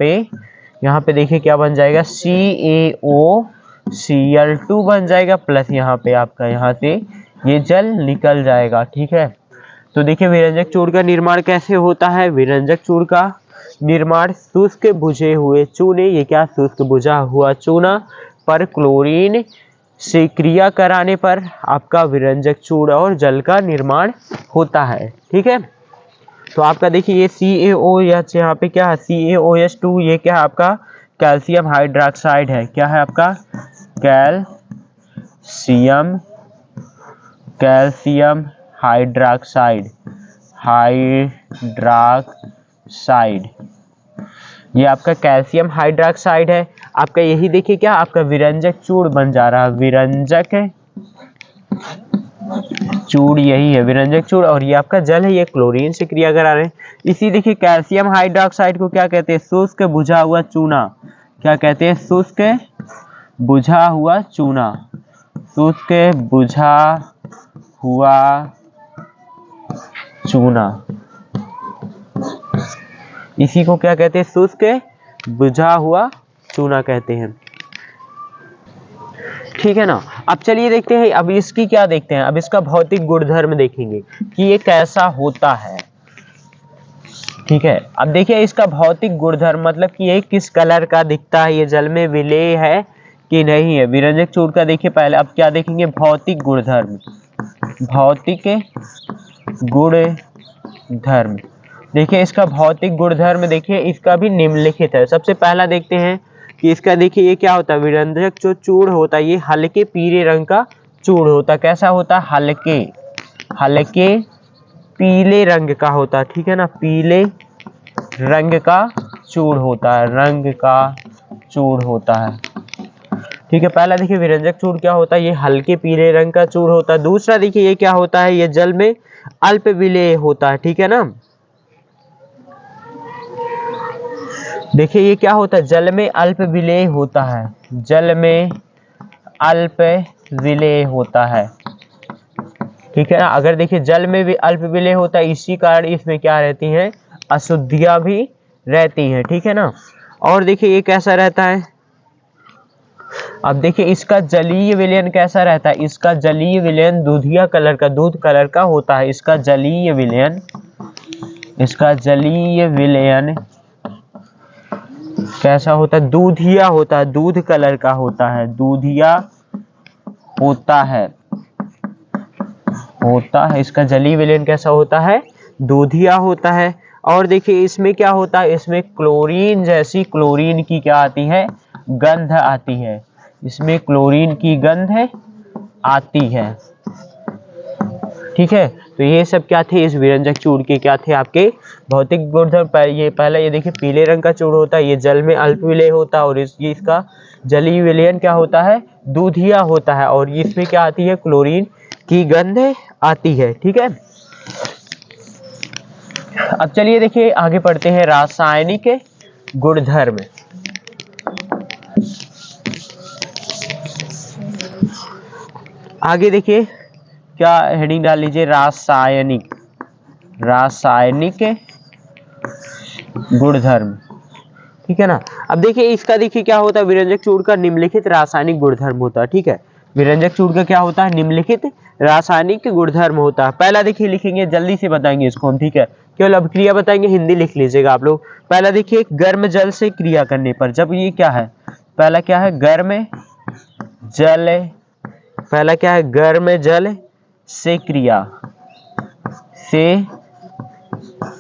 पे देखिए क्या बन जाएगा, CaOCl2 बन जाएगा, प्लस यहाँ पे आपका यहाँ से ये जल निकल जाएगा। ठीक है, तो देखिए विरंजक चूर्ण का निर्माण कैसे होता है। विरंजक चूर्ण का निर्माण शुष्क बुझे हुए चूने, ये क्या, शुष्क बुझा हुआ चूना पर क्लोरीन से क्रिया कराने पर आपका विरंजक चूर्ण और जल का निर्माण होता है। ठीक है, तो आपका देखिए ये CaOH यहाँ पे क्या है, CaOH2, ये क्या है आपका कैल्शियम हाइड्रोक्साइड है। क्या है आपका, कैल्शियम हाइड्रोक्साइड, ये आपका कैल्शियम हाइड्रोक्साइड है। आपका यही देखिए क्या, आपका विरंजक चूर्ण बन जा रहा है, विरंजक चूर्ण यही है विरंजक चूर्ण, और ये आपका जल है, ये क्लोरीन से क्रिया करा रहे हैं। इसी देखिए कैल्शियम हाइड्रोक्साइड को क्या कहते हैं, शुष्क बुझा हुआ चूना। क्या कहते हैं, शुष्क बुझा हुआ चूना, शुष्क बुझा हुआ चूना, इसी को क्या कहते हैं, शुष्क बुझा हुआ चूना कहते हैं। ठीक है ना। अब चलिए देखते हैं, अब इसकी क्या देखते हैं, अब इसका भौतिक गुणधर्म देखेंगे कि ये कैसा होता है। ठीक है, अब देखिए इसका भौतिक गुणधर्म, मतलब कि ये किस कलर का दिखता है, ये जल में विलेय है कि नहीं है। विरंजक चूर्ण का देखिए पहले, अब क्या देखेंगे, भौतिक गुणधर्म। भौतिक गुणधर्म, देखिए इसका भौतिक गुणधर्म, देखिए इसका भी निम्नलिखित है। सबसे पहला देखते हैं कि इसका देखिए ये क्या होता है, विरंजक जो चूर्ण होता है ये हल्के पीले रंग का चूर्ण होता है। कैसा होता है, हल्के पीले रंग का होता है। ठीक है ना, पीले रंग का चूर्ण होता है, रंग का चूर्ण होता है। ठीक है, पहला देखिए विरंजक चूर्ण क्या होता है, ये हल्के पीले रंग का चूर्ण होता है। दूसरा देखिए ये क्या होता है, ये जल में अल्प विलेय होता है। ठीक है ना, देखिए ये क्या होता है, जल में अल्प विलेय होता है, जल में अल्प विलेय होता है। ठीक है ना, अगर देखिए जल में भी अल्प विलेय होता है, इसी कारण इसमें क्या रहती हैं, अशुद्धियां भी रहती हैं। ठीक है ना, और देखिए ये कैसा रहता है, अब देखिए इसका जलीय विलयन कैसा रहता है, इसका जलीय विलयन दूधिया कलर का, दूध कलर का होता है। इसका जलीय विलयन कैसा होता है, दूधिया होता है, दूध कलर का होता है, दूधिया होता है इसका जलीय विलयन कैसा होता है, दूधिया होता है। और देखिए इसमें क्या होता है, इसमें क्लोरीन जैसी, क्लोरीन की क्या आती है, गंध आती है, इसमें क्लोरीन की गंध आती है। ठीक है, तो ये सब क्या थे, इस विरंजक चूर्ण के क्या थे, आपके भौतिक गुणधर्म। ये पहला ये देखिए पीले रंग का चूर्ण होता है, ये जल में अल्प विलेय होता है, और इसका जलीय विलयन क्या होता है, दूधिया होता है, और इसमें क्या आती है, क्लोरीन की गंध आती है। ठीक है, अब चलिए देखिए आगे पढ़ते हैं, रासायनिक गुणधर्म। आगे देखिए क्या हेडिंग डाल लीजिए, रासायनिक गुणधर्म। ठीक है ना, अब देखिए इसका देखिए क्या होता है, विरंजक चूर्ण का निम्नलिखित रासायनिक गुणधर्म होता है। ठीक है, विरंजक चूर्ण का क्या होता है, निम्नलिखित रासायनिक गुणधर्म होता है। पहला देखिए लिखेंगे, जल्दी से बताएंगे इसको हम। ठीक है, केवल अभिक्रिया बताएंगे, हिंदी लिख लीजिएगा आप लोग। पहला देखिए गर्म जल से क्रिया करने पर, जब ये क्या है, पहला क्या है, गर्म जल पहला क्या है, गर्म जल से क्रिया, से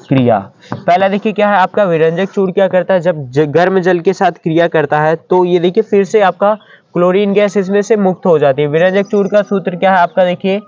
क्रिया। पहला देखिए क्या है आपका, विरंजक चूर्ण क्या करता है, जब गर्म जल के साथ क्रिया करता है तो ये देखिए फिर से आपका क्लोरीन गैस इसमें से मुक्त हो जाती है। विरंजक चूर्ण का सूत्र क्या है आपका, देखिए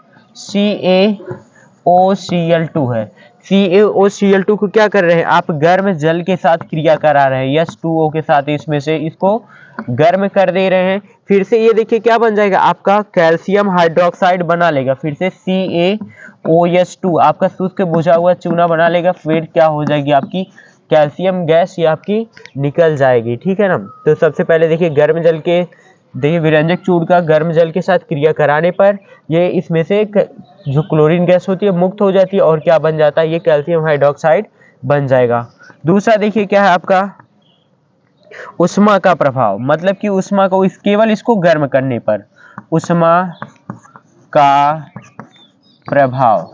CaOCl2 है। CaOCl2 को क्या कर रहे हैं आप, गर्म जल के साथ क्रिया करा रहे हैं, H2O के साथ इसमें से इसको गर्म कर दे रहे हैं। फिर से ये देखिए क्या बन जाएगा आपका, कैल्शियम हाइड्रोक्साइड बना लेगा, फिर से CaOH2 आपका शुष्क बुझा हुआ चूना बना लेगा, फिर क्या हो जाएगी आपकी कैल्शियम गैस, ये आपकी निकल जाएगी। ठीक है ना। तो सबसे पहले देखिए गर्म जल के, देखिए विरंजक चूर्ण का गर्म जल के साथ क्रिया कराने पर ये इसमें से जो क्लोरीन गैस होती है मुक्त हो जाती है और क्या बन जाता है, ये कैल्शियम हाइड्रोक्साइड बन जाएगा। दूसरा देखिए क्या है आपका, उष्मा का प्रभाव, मतलब कि उष्मा को केवल इसको गर्म करने पर, उष्मा का प्रभाव,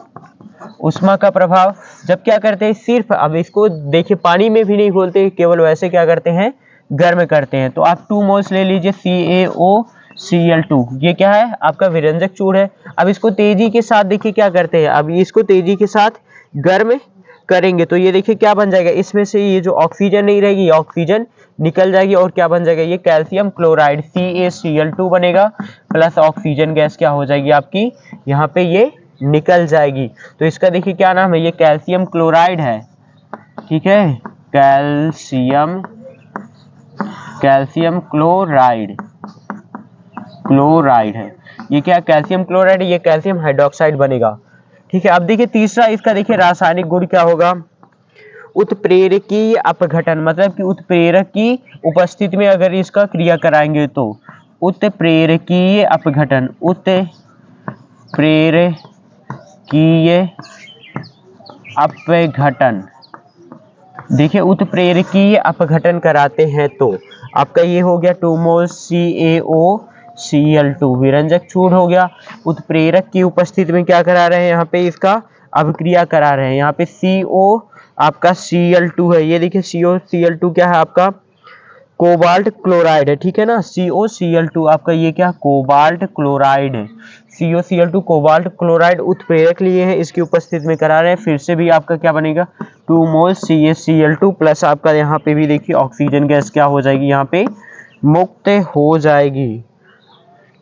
उष्मा का प्रभाव जब क्या करते हैं, सिर्फ अब इसको देखिए पानी में भी नहीं घोलते, केवल वैसे क्या करते हैं, गर्म करते हैं। तो आप 2 मोल्स ले लीजिए CaOCl2, ये क्या है आपका विरंजक चूर्ण है। अब इसको तेजी के साथ देखिए क्या करते हैं, अब इसको तेजी के साथ गर्म करेंगे तो ये देखिए क्या बन जाएगा, इसमें से ये जो ऑक्सीजन नहीं रहेगी, ऑक्सीजन निकल जाएगी और क्या बन जाएगा, ये कैल्शियम क्लोराइड CaCl2 बनेगा, प्लस ऑक्सीजन गैस क्या हो जाएगी आपकी यहाँ पे ये निकल जाएगी। तो इसका देखिए क्या नाम है, ये कैल्शियम क्लोराइड है। ठीक है, कैल्शियम क्लोराइड, क्लोराइड है ये, क्या कैल्शियम क्लोराइड, ये कैल्शियम हाइड्रोक्साइड बनेगा। ठीक है। अब देखिए तीसरा इसका देखिए रासायनिक गुण क्या होगा, उत्प्रेरकीय अपघटन, मतलब कि उत्प्रेरक की उपस्थिति में अगर इसका क्रिया कराएंगे तो उत्प्रेरकीय अपघटन, उत्प्रेरकीय अपघटन, देखिए उत्प्रेरकीय अपघटन कराते हैं तो आपका ये हो गया 2 मोल CaOCl2 विरंजक चूर्ण हो गया। उत्प्रेरक की उपस्थिति में क्या करा रहे हैं, यहाँ पे इसका अभिक्रिया करा रहे हैं। यहाँ पे CO आपका Cl2 है, ये देखिए COCl2 क्या है आपका, कोबाल्ट क्लोराइड है। ठीक है ना, COCl2 आपका ये क्या, कोबाल्ट क्लोराइड है। COCl2 कोबाल्ट क्लोराइड उत्प्रेरक लिए हैं, इसकी उपस्थिति में करा रहे हैं। फिर से भी आपका क्या बनेगा, 2 मोल CaCl2 प्लस आपका यहाँ पे भी देखिए ऑक्सीजन गैस क्या हो जाएगी, यहाँ पे मुक्त हो जाएगी।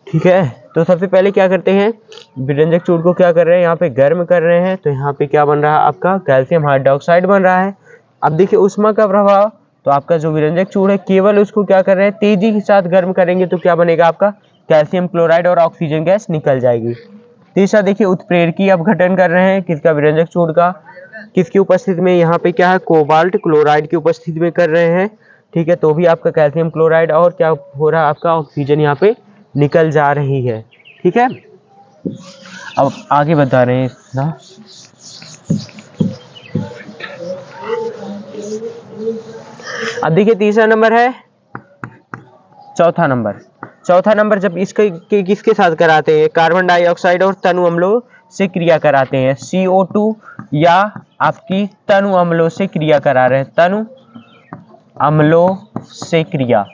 ठीक है। तो सबसे पहले क्या करते हैं, विरंजक चूर्ण को क्या कर रहे हैं, यहाँ पे गर्म कर रहे हैं, तो यहाँ पे क्या बन रहा है आपका, कैल्शियम हाइड्रोक्साइड बन रहा है। अब देखिए उष्मा का प्रभाव, तो आपका जो विरंजक चूर्ण है केवल उसको क्या कर रहे हैं, तेजी के साथ गर्म करेंगे तो क्या बनेगा आपका, कैल्शियम क्लोराइड और ऑक्सीजन गैस निकल जाएगी। तीसरा देखिए उत्प्रेरकीय अपघटन कर रहे हैं, किसका, विरंजक चूर्ण का, किसकी उपस्थिति में, यहाँ पे क्या है, कोबाल्ट क्लोराइड की उपस्थिति में कर रहे हैं। ठीक है, तो भी आपका कैल्शियम क्लोराइड और क्या हो रहा है आपका, ऑक्सीजन यहाँ पे निकल जा रही है। ठीक है। अब आगे बता रहे हैं ना, अब देखिए तीसरा नंबर है, चौथा नंबर जब इसके किसके साथ कराते हैं, कार्बन डाइऑक्साइड और तनु अम्लों से क्रिया कराते हैं, CO2 या आपकी तनु अम्लों से क्रिया करा रहे हैं, तनु अम्लों से क्रिया।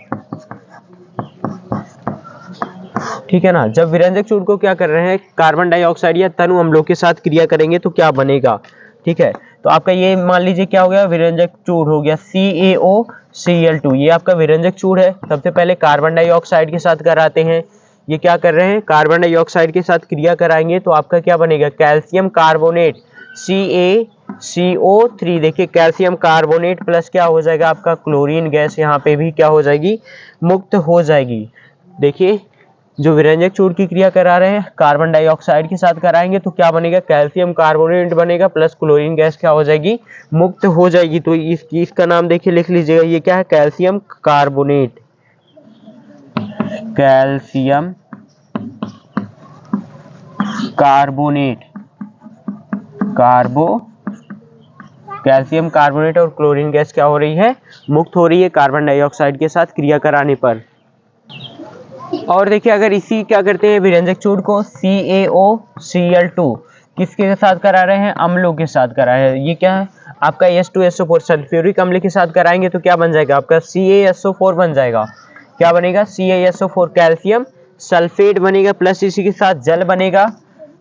ठीक है ना, जब विरंजक चूर्ण को क्या कर रहे हैं, कार्बन डाइऑक्साइड या तनु अम्लों के साथ क्रिया करेंगे तो क्या बनेगा। ठीक है, तो आपका ये मान लीजिए क्या हो गया, विरंजक चूर्ण हो गया CaOCl2, ये आपका विरंजक चूर्ण है। सबसे पहले कार्बन डाइऑक्साइड के साथ कराते हैं, ये क्या कर रहे हैं, कार्बन डाइऑक्साइड के साथ क्रिया कराएंगे तो आपका क्या बनेगा, कैल्शियम कार्बोनेट CaCO3, देखिए कैल्शियम कार्बोनेट प्लस क्या हो जाएगा आपका, क्लोरीन गैस यहाँ पे भी क्या हो जाएगी, मुक्त हो जाएगी। देखिए जो विरंजक चूर्ण की क्रिया करा रहे हैं कार्बन डाइऑक्साइड के साथ कराएंगे तो क्या बनेगा, कैल्शियम कार्बोनेट बनेगा प्लस क्लोरीन गैस क्या हो जाएगी, मुक्त हो जाएगी। तो इसका नाम देखिए लिख लीजिएगा, ये क्या है, calcium carbonate, calcium carbonate, calcium carbonate और क्लोरीन गैस क्या हो रही है, मुक्त हो रही है कार्बन डाइऑक्साइड के साथ क्रिया कराने पर। और देखिए अगर इसी क्या करते हैं, विरंजक चूर्ण को CaOCl2 किसके साथ करा रहे हैं, अम्लों के साथ करा है, ये क्या है आपका H2SO4 सल्फ्यूरिक अम्ल के साथ कराएंगे तो क्या बन जाएगा आपका CaSO4 बन जाएगा। क्या बनेगा, CaSO4, कैल्शियम सल्फेट बनेगा प्लस इसी के साथ जल बनेगा,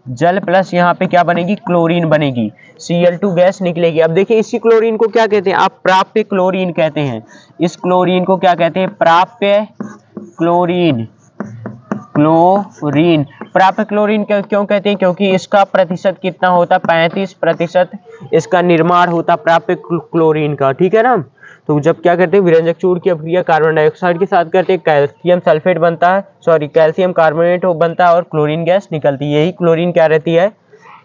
जल प्लस यहाँ पे क्या बनेगी, क्लोरीन बनेगी, Cl2 गैस निकलेगी। अब देखिए इसी क्लोरीन को क्या कहते हैं, आप प्राप्य क्लोरीन कहते हैं। इस क्लोरीन को क्या कहते हैं, प्राप्य क्लोरीन। क्लोरीन, प्राप्य क्लोरीन क्यों कहते हैं, क्योंकि इसका प्रतिशत कितना होता है, 35% इसका निर्माण होता प्राप्य क्लोरीन का, ठीक है ना। तो जब क्या करते हैं, विरंजक चूर्ण की अभिक्रिया कार्बन डाइऑक्साइड के साथ करते हैं, कैल्शियम सल्फेट बनता है, सॉरी कैल्शियम कार्बोनेट बनता है और क्लोरीन गैस निकलती है। यही क्लोरीन क्या रहती है,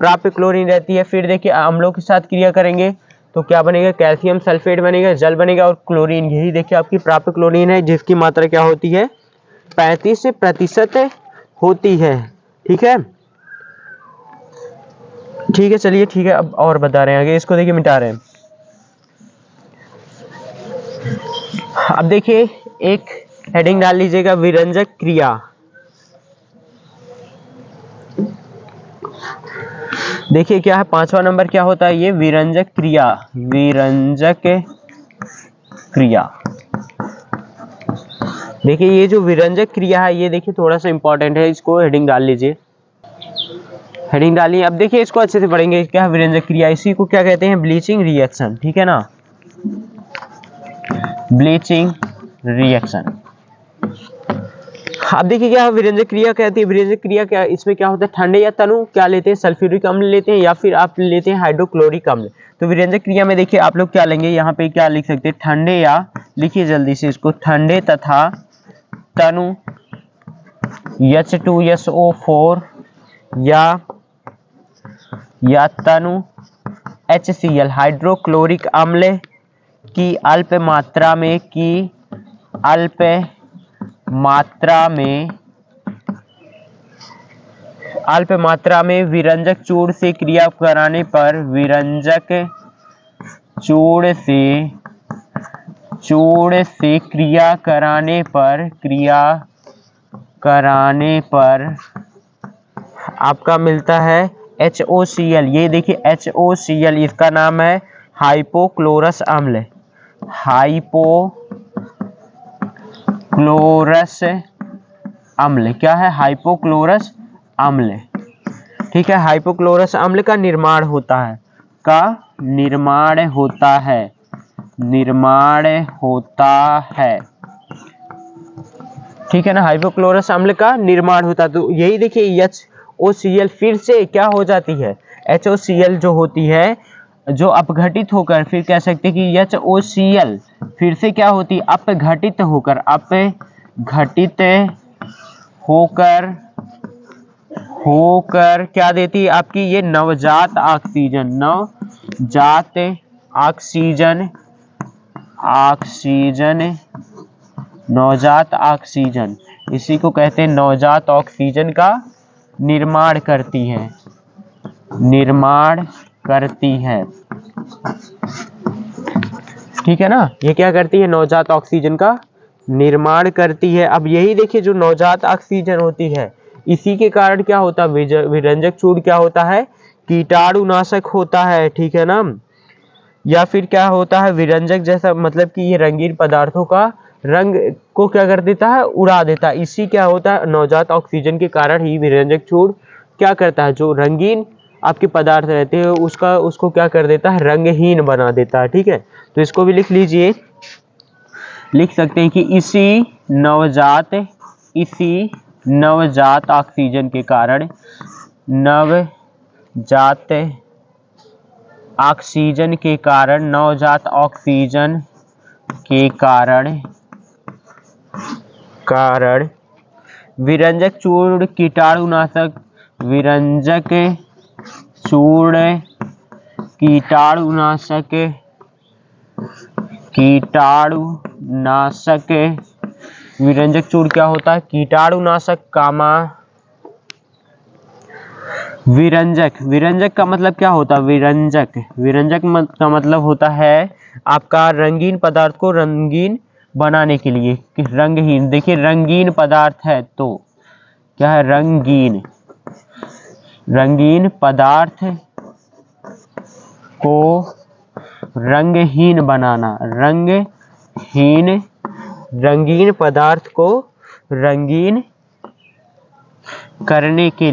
प्राप्य क्लोरीन रहती है। फिर देखिए अम्लों के साथ क्रिया करेंगे तो क्या बनेगा, कैल्शियम सल्फेट बनेगा, जल बनेगा और क्लोरीन, यही देखिए आपकी प्राप्य क्लोरीन है, जिसकी मात्रा क्या होती है, 35% होती है, ठीक है। ठीक है चलिए, ठीक है, अब और बता रहे हैं आगे, इसको देखिए मिटा रहे हैं। अब देखिए एक हेडिंग डाल लीजिएगा, विरंजक क्रिया। देखिए क्या है, 5वां नंबर क्या होता है, ये विरंजक क्रिया। विरंजक क्रिया, देखिए ये जो विरंजक क्रिया है, ये देखिए थोड़ा सा इंपॉर्टेंट है, इसको हेडिंग डाल लीजिए, हेडिंग डालिए। अब देखिए इसको अच्छे से पढ़ेंगे, क्या है विरंजक क्रिया, इसी को क्या कहते हैं, ब्लीचिंग रिएक्शन, ठीक है ना, ब्लीचिंग रिएक्शन। अब देखिए क्या विरंजक क्रिया कहती है, विरंजक क्रिया क्या, इसमें क्या होता है, ठंडे या तनु क्या लेते हैं, सल्फ्यूरिक अम्ल लेते हैं या फिर आप लेते हैं हाइड्रोक्लोरिक अम्ल। तो विरंजक क्रिया में देखिए आप लोग क्या लेंगे, यहाँ पे क्या लिख सकते हैं, ठंडे या, लिखिए जल्दी से इसको, ठंडे तथा तनु H2SO4 या तनु HCl हाइड्रोक्लोरिक अम्ल की अल्प मात्रा में विरंजक चूर्ण से क्रिया कराने पर, विरंजक चूर्ण से क्रिया कराने पर आपका मिलता है HOCl। ये देखिए HOCl, इसका नाम है हाइपोक्लोरस अम्ल, हाइपोक्लोरस अम्ल, क्या है, हाइपोक्लोरस अम्ल, ठीक है। हाइपोक्लोरस अम्ल का निर्माण होता है, ठीक है ना, हाइपोक्लोरस अम्ल का निर्माण होता है। तो यही देखिए HOCl फिर से क्या हो जाती है, HOCl जो होती है, जो अपघटित होकर, फिर कह सकते हैं कि HOCl फिर से क्या होती है, अपघटित होकर क्या देती है आपकी, ये नवजात ऑक्सीजन, इसी को कहते हैं नवजात ऑक्सीजन का निर्माण करती है, ठीक है ना। ये क्या करती है, नवजात ऑक्सीजन का निर्माण करती है। अब यही देखिए जो नवजात ऑक्सीजन होती है, इसी के कारण क्या होता है, विरंजक चूर्ण क्या होता है, कीटाणुनाशक होता है, ठीक है ना। या फिर क्या होता है, विरंजक जैसा, मतलब कि ये रंगीन पदार्थों का रंग को क्या कर देता है, उड़ा देता है। इसी क्या होता है, नवजात ऑक्सीजन के कारण ही विरंजक चूर्ण क्या करता है, जो रंगीन आपके पदार्थ रहते हैं उसको क्या कर देता है, रंगहीन बना देता है, ठीक है। तो इसको भी लिख लीजिए, लिख सकते हैं कि इसी नवजात ऑक्सीजन के कारण, नवजात ऑक्सीजन के कारण विरंजक चूर्ण कीटाणुनाशक, विरंजक चूर्ण क्या होता है, कीटाणुनाशक, विरंजक का मतलब क्या होता है, विरंजक का मतलब होता है आपका रंगीन पदार्थ को रंगीन बनाने के लिए, रंगहीन, देखिए रंगीन पदार्थ है तो क्या है, रंगीन पदार्थ को रंगहीन बनाना, रंगीन पदार्थ को रंगीन करने के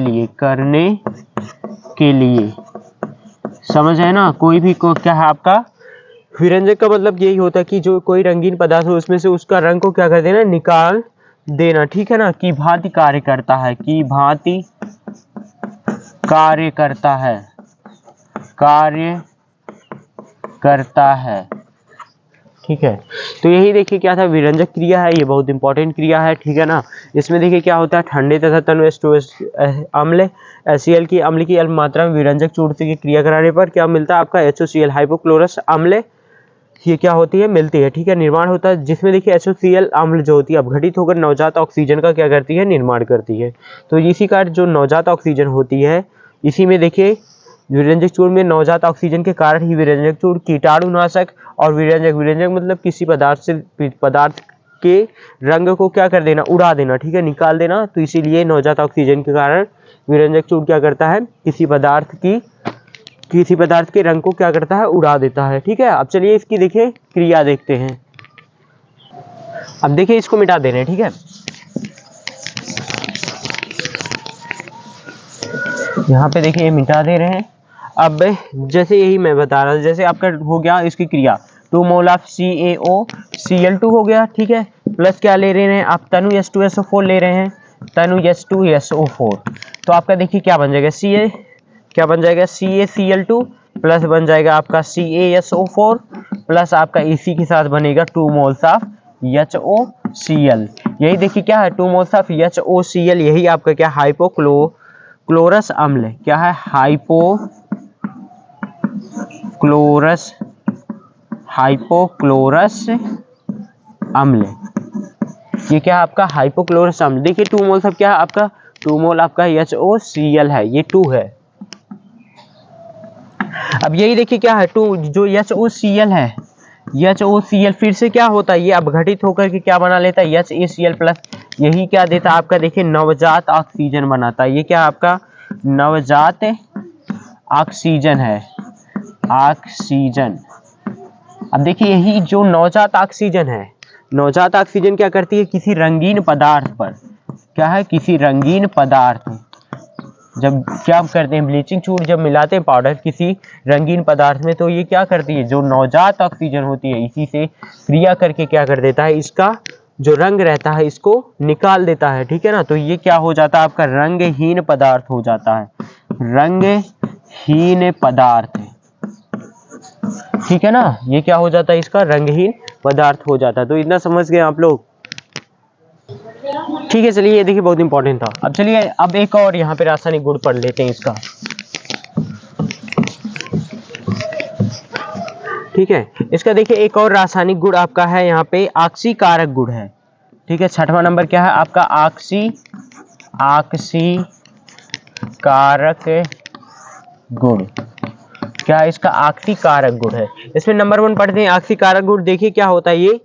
लिए समझ है ना। कोई भी को क्या है आपका विरंजक का मतलब यही होता है कि जो कोई रंगीन पदार्थ हो उसमें से उसका रंग को क्या कर देना, निकाल देना, ठीक है ना। की भांति कार्य करता है, की भांति कार्य करता है, ठीक है। तो यही देखिए क्या था, विरंजक क्रिया है, ये बहुत इंपॉर्टेंट क्रिया है, ठीक है ना। इसमें देखिए क्या होता है, ठंडे तथा तनु H2S अम्ल HCl की अम्ल की अल्प मात्रा में विरंजक चूर्ण की क्रिया कराने पर क्या मिलता है आपका, HOCl हाइपोक्लोरस अम्ल, ये क्या होती है, मिलती है, ठीक है, निर्माण होता है, जिसमें देखिए HOCl अम्ल जो होती है अपघटित होकर नवजात ऑक्सीजन का क्या करती है, निर्माण करती है। तो इसी का जो नवजात ऑक्सीजन होती है, इसी में देखिए विरंजक चूर्ण में नवजात ऑक्सीजन के कारण ही विरंजक चूर्ण कीटाणुनाशक और विरंजक मतलब किसी पदार्थ के रंग को क्या कर देना, उड़ा देना, ठीक है, निकाल देना। तो इसीलिए नवजात ऑक्सीजन के कारण विरंजक चूर्ण क्या करता है, किसी पदार्थ के रंग को क्या करता है, उड़ा देता है, ठीक है। अब चलिए इसकी देखिए क्रिया देखते हैं। अब देखिए इसको मिटा दे रहे हैं, ठीक है, यहाँ पे देखिए मिटा दे रहे हैं। अब जैसे यही मैं बता रहा हूँ, जैसे आपका हो गया इसकी क्रिया 2 मोल ऑफ CaOCl2 हो गया, ठीक है, प्लस क्या ले रहे हैं आप, तनु H2SO4 ले रहे हैं, तनु H2SO4। तो आपका देखिए क्या बन जाएगा, CaCl2 प्लस बन जाएगा आपका CaSO4 प्लस आपका इसी के साथ बनेगा 2 मोल्स ऑफ HOCl। यही देखिए क्या है, 2 मोल्स ऑफ HOCl, यही आपका क्या हाइपोक्लोरस अम्ल, क्या है, हाइपोक्लोरस अम्ल, ये क्या है आपका हाइपोक्लोरस अम्ल। देखिए 2 मोल सब क्या है आपका, 2 मोल आपका HOCl है, ये 2 है। अब यही देखिए क्या है, 2 जो HOCl है, HOCl फिर से क्या होता है, ये अपघटित होकर के क्या बना लेता है, HACl प्लस, यही क्या देता है आपका, देखिए नवजात ऑक्सीजन बनाता है। ये क्या आपका नवजात ऑक्सीजन है, ऑक्सीजन। अब देखिए यही जो नवजात ऑक्सीजन है, नवजात ऑक्सीजन क्या करती है, किसी रंगीन पदार्थ पर, क्या है, किसी रंगीन पदार्थ, जब क्या करते हैं ब्लीचिंग चूर्ण जब मिलाते हैं पाउडर किसी रंगीन पदार्थ में, तो ये क्या करती है, जो नवजात ऑक्सीजन होती है इसी से क्रिया करके क्या कर देता है, इसका जो रंग रहता है इसको निकाल देता है, ठीक है ना। तो ये क्या हो जाता है आपका रंगहीन पदार्थ हो जाता है, रंगहीन पदार्थ, ठीक है ना। ये क्या हो जाता है, इसका रंगहीन पदार्थ हो जाता है। तो इतना समझ गए आप लोग, ठीक है। चलिए ये देखिए बहुत इंपॉर्टेंट था। अब चलिए अब एक और यहाँ पे रासायनिक गुण पढ़ लेते हैं इसका, ठीक है। इसका देखिए एक और रासायनिक गुण आपका है यहाँ पे ऑक्सीकारक गुण है, ठीक है। 6वां नंबर क्या है आपका, ऑक्सीकारक गुण, क्या है इसका, ऑक्सीकारक गुण है। इसमें नंबर 1 पढ़ते हैं ऑक्सीकारक गुण। देखिए क्या होता है, ये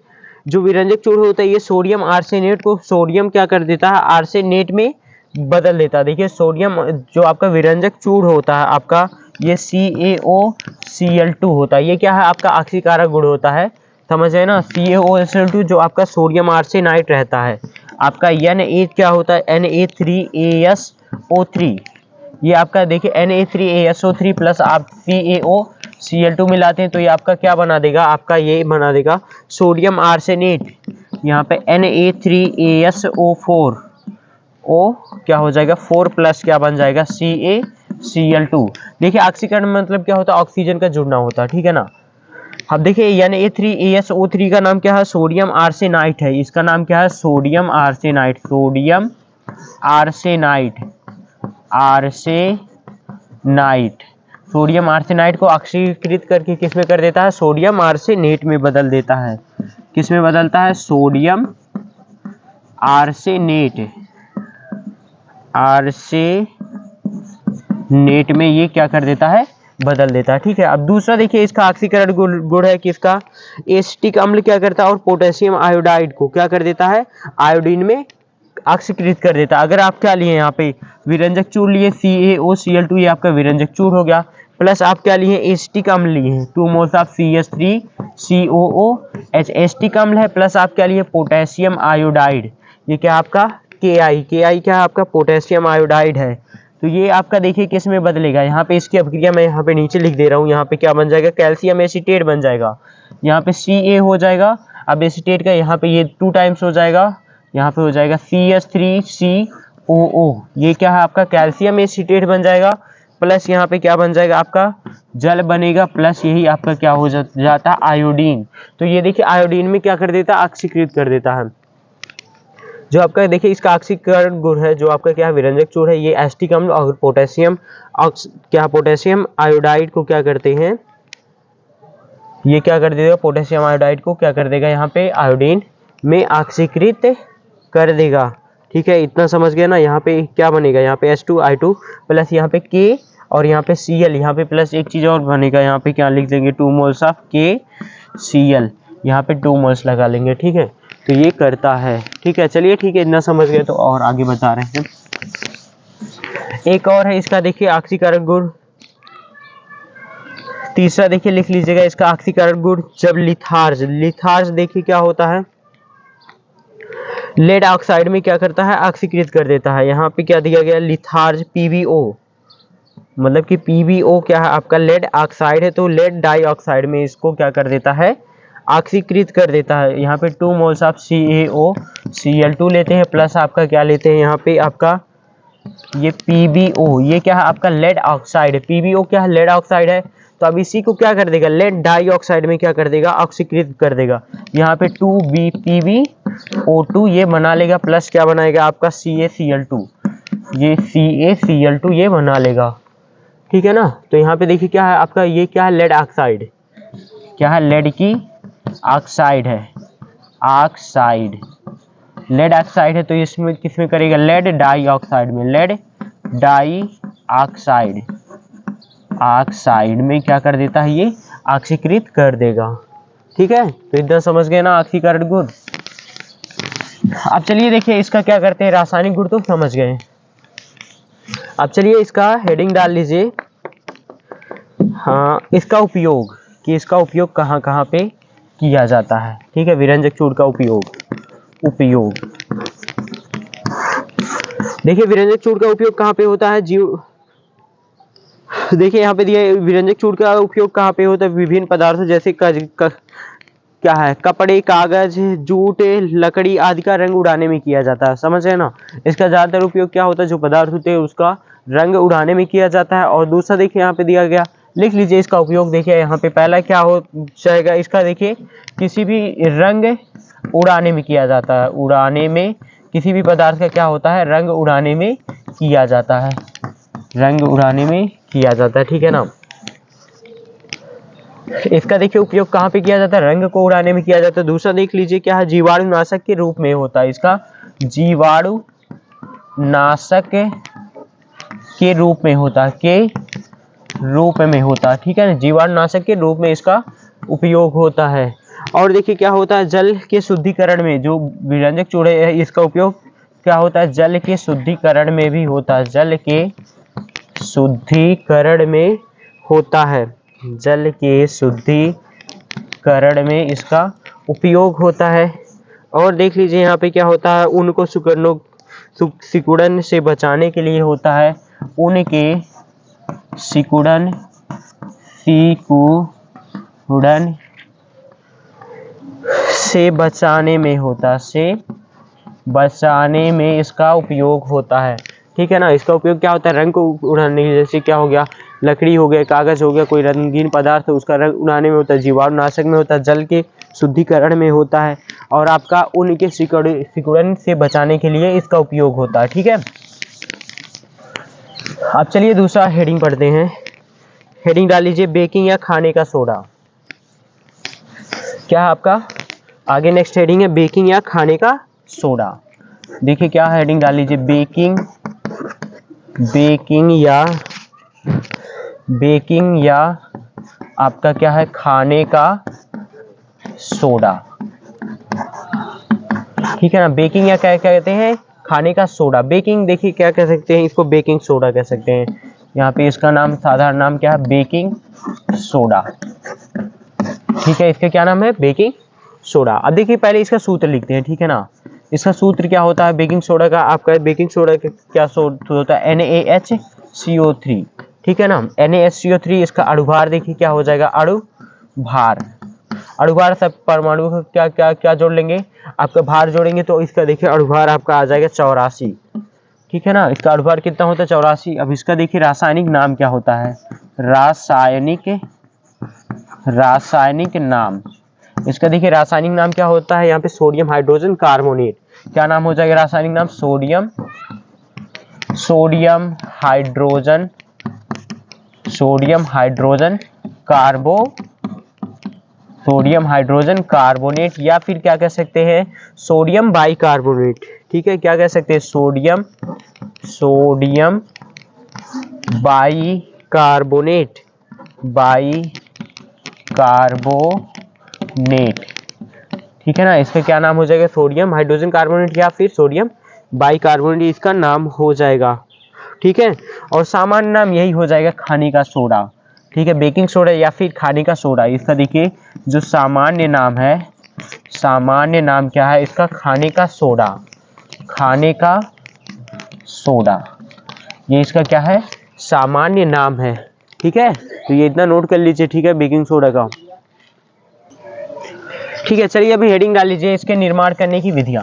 जो विरंजक चूर्ण होता है ये सोडियम आर्सेनेट को सोडियम क्या कर देता है, आर्सेनेट में बदल देता है। देखिए सोडियम जो आपका विरंजक चूर्ण होता है आपका, ये CaOCl2 होता है, ये क्या है आपका ऑक्सीकारक गुण होता है, समझ है ना। CaOCl2 जो आपका सोडियम आर्सेनाइट रहता है आपका, Na क्या होता है, Na3ASO3, ये आपका देखिए Na3ASO3 प्लस आप CaOCl2 मिलाते हैं तो ये आपका क्या बना देगा, आपका ये बना देगा सोडियम आर्सेनेट, यहाँ पे Na3ASO4 ओ क्या हो जाएगा 4 प्लस क्या बन जाएगा CaCl2। देखिए ऑक्सीकरण मतलब क्या होता है, ऑक्सीजन का जुड़ना होता है, ठीक है ना। अब देखिए Na3ASO3 का नाम क्या है, सोडियम आर्सेनाइट है, इसका नाम क्या है, sodium arsenite, sodium arsenite, arsenite. Sodium arsenite को ऑक्सीकृत करके किस में कर देता है, सोडियम आर्सेनेट में बदल देता है। किस में बदलता है, सोडियम आर्सेनेट, आर्सेनेट में ये क्या कर देता है, बदल देता है, ठीक है। अब दूसरा देखिए इसका ऑक्सीकरण गुण है किसका, एसिटिक अम्ल क्या करता है और पोटेशियम आयोडाइड को क्या कर देता है, आयोडीन में ऑक्सीकृत कर देता है। अगर आप क्या लिए यहाँ पे विरंजक चूर्ण लिए CaOCl2, ये आपका विरंजक चूर्ण हो गया, प्लस आप क्या लिए एसिटिक अम्ल लिए हैं 2 मोल्स ऑफ CH3COOH एसिटिक अम्ल है, प्लस आप क्या लिए पोटेशियम आयोडाइड, ये क्या आपका Ki, Ki क्या है आपका पोटेशियम आयोडाइड है, तो ये आपका देखिए किस में बदलेगा, यहाँ पे इसकी अपक्रिया मैं यहाँ पे नीचे लिख दे रहा हूँ, यहाँ पे क्या बन जाएगा, कैल्शियम एसीटेट बन जाएगा, यहाँ पे Ca हो जाएगा। अब एसीटेट का यहाँ पे ये 2 टाइम्स हो जाएगा, यहाँ पे हो जाएगा CH3COO, ये क्या है आपका कैल्शियम एसीटेट बन जाएगा, प्लस यहाँ पे क्या बन जाएगा आपका जल बनेगा, प्लस यही आपका क्या हो जाता है आयोडीन। तो ये देखिए आयोडीन में क्या कर देता है, ऑक्सीकृत कर देता है। जो आपका देखिए इसका ऑक्सीकरण गुण है, जो आपका क्या विरंजक चूड़ है, ये एसिटिक अम्ल और पोटेशियम पोटेशियम आयोडाइड को क्या करते हैं, ये क्या कर देगा, पोटेशियम आयोडाइड को क्या कर देगा, यहाँ पे आयोडीन में ऑक्सीकृत कर देगा। ठीक है, इतना समझ गया ना। यहाँ पे क्या बनेगा, यहाँ पे H2I2 प्लस यहाँ पे K और यहाँ पे Cl, यहाँ पे प्लस एक चीज और बनेगा, यहाँ पे क्या लिख देंगे 2 मोल्स ऑफ KCl, यहाँ पे 2 मोल्स लगा लेंगे। ठीक है, तो ये करता है। ठीक है, चलिए ठीक है, इतना समझ गए तो और आगे बता रहे हैं। एक और है इसका, देखिए ऑक्सीकरण गुण, तीसरा देखिए लिख लीजिएगा इसका ऑक्सीकरण गुण। जब लिथार्ज देखिए क्या होता है, लेड ऑक्साइड में क्या करता है, ऑक्सीकृत कर देता है। यहाँ पे क्या दिया गया, लिथार्ज PbO, मतलब कि PbO क्या है आपका लेड ऑक्साइड है, तो लेड डाइऑक्साइड में इसको क्या कर देता है, ऑक्सीकृत कर देता है। यहाँ पे 2 मोल्स ऑफ CaOCl2 लेते हैं, प्लस आपका क्या लेते हैं यहाँ पे आपका ये PbO, ये क्या है आपका लेड ऑक्साइड है। PbO क्या है, लेड ऑक्साइड है, तो अब इसी को क्या कर देगा, लेड डाइऑक्साइड में क्या कर देगा, ऑक्सीकृत कर देगा। यहाँ पे 2BPbO2 ये बना लेगा, प्लस क्या बनाएगा आपका CaCl2, ये CaCl2 ये बना लेगा। ठीक है ना, तो यहाँ पे देखिए क्या है आपका, ये क्या है लेड ऑक्साइड, क्या है लेड की ऑक्साइड है, ऑक्साइड लेड ऑक्साइड है, तो इसमें किसमें करेगा, लेड डाइऑक्साइड में, लेड डाइऑक्साइड ऑक्साइड में क्या कर देता है, ये ऑक्सीकृत कर देगा। ठीक है, तो इतना समझ गए ना ऑक्सीकरण गुण। अब चलिए देखिए इसका क्या करते हैं, रासायनिक गुण तो समझ गए। अब चलिए इसका हेडिंग डाल लीजिए, हाँ इसका उपयोग, कि इसका उपयोग कहाँ कहाँ पे किया जाता है। ठीक है, विरंजक चूड़ का उपयोग देखिए विरंजक चूड़ का उपयोग कहाँ पे होता है, देखिए यहाँ पे दिया विरंजक चूड़ का उपयोग कहाँ पे होता है, विभिन्न पदार्थों जैसे क्या है कपड़े, कागज, जूट, लकड़ी आदि का रंग उड़ाने में किया जाता है। समझ रहे ना, इसका ज्यादातर उपयोग क्या होता है, जो पदार्थ होते हैं उसका रंग उड़ाने में किया जाता है। और दूसरा देखिए यहाँ पे दिया गया, लिख लीजिए इसका उपयोग। देखिए यहाँ पे पहला क्या हो जाएगा इसका, देखिए किसी भी रंग उड़ाने में किया जाता है, उड़ाने में किसी भी पदार्थ का क्या होता है, रंग उड़ाने में किया जाता है, रंग उड़ाने में किया जाता है। ठीक है ना, इसका देखिए उपयोग कहाँ पे किया जाता है, रंग को उड़ाने में किया जाता है। दूसरा देख लीजिए क्या है, जीवाणुनाशक के रूप में होता है, इसका जीवाणुनाशक के रूप में होता है, के रूप में होता है। ठीक है ना, जीवाणुनाशक के रूप में इसका उपयोग होता है। और देखिए क्या होता है, जल के शुद्धिकरण में, जो विरंजक चूड़ है इसका उपयोग क्या होता है, जल के शुद्धिकरण में भी होता है, जल के शुद्धिकरण में होता है, जल के शुद्धिकरण में इसका उपयोग होता है। और देख लीजिए यहाँ पे क्या होता है, उनको सिकुड़न से बचाने के लिए होता है, उनके सिकुड़न से बचाने में होता, से बचाने में इसका उपयोग होता है। ठीक है ना, इसका उपयोग क्या होता है, रंग को उड़ाने, जैसे क्या हो गया, लकड़ी हो गया, कागज हो गया, कोई रंगीन पदार्थ है उसका रंग उड़ाने में होता है, जीवाणुनाशक में होता है, जल के शुद्धिकरण में होता है, और आपका उनके सिकुड़न से बचाने के लिए इसका उपयोग होता है। ठीक है, अब चलिए दूसरा हेडिंग पढ़ते हैं। हेडिंग डाल लीजिए, बेकिंग या खाने का सोडा। क्या है आपका आगे नेक्स्ट हेडिंग है, बेकिंग या खाने का सोडा। देखिए क्या हेडिंग डाल लीजिए, बेकिंग या आपका क्या है, खाने का सोडा। ठीक है ना, बेकिंग या क्या कहते हैं, खाने का सोडा। बेकिंग देखिए क्या कह सकते हैं, इसको बेकिंग सोडा कह सकते हैं। यहाँ पे इसका नाम, साधारण नाम क्या है, बेकिंग सोडा। ठीक है, इसका क्या नाम है, बेकिंग सोडा। अब देखिए पहले इसका सूत्र लिखते हैं। ठीक है ना, इसका सूत्र क्या होता है बेकिंग सोडा का? आपका बेकिंग सोडा का क्या सूत्र होता है? NaHCO3, ठीक है ना। NaHCO3, इसका अणुभार देखिए क्या हो जाएगा? अणुभार। अणुभार सब परमाणु का क्या क्या क्या जोड़ लेंगे? आपका भार जोड़ेंगे तो इसका देखिए अणुभार आपका आ जाएगा 84, ठीक है ना। इसका अणुभार कितना होता है? 84। अब इसका देखिए रासायनिक नाम क्या होता है? रासायनिक नाम, इसका देखिए रासायनिक नाम क्या होता है? यहाँ पे सोडियम हाइड्रोजन कार्बोनेट। क्या नाम हो जाएगा रासायनिक नाम? सोडियम हाइड्रोजन कार्बोनेट, या फिर क्या कह सकते हैं? सोडियम बाइकार्बोनेट, ठीक है। क्या कह सकते हैं? सोडियम बाइकार्बोनेट, ठीक है ना। इसका क्या नाम हो जाएगा? सोडियम हाइड्रोजन कार्बोनेट या फिर सोडियम बाइकार्बोनेट, इसका नाम हो जाएगा, ठीक है। और सामान्य नाम यही हो जाएगा खाने का सोडा, ठीक है। बेकिंग सोडा या फिर खाने का सोडा, इसका देखिए जो सामान्य नाम है, सामान्य नाम क्या है इसका? खाने का सोडा, ये इसका क्या है? सामान्य नाम है, ठीक है। तो ये इतना नोट कर लीजिए, ठीक है, बेकिंग सोडा का। ठीक है, चलिए अभी हेडिंग डाल लीजिए इसके निर्माण करने की विधियां।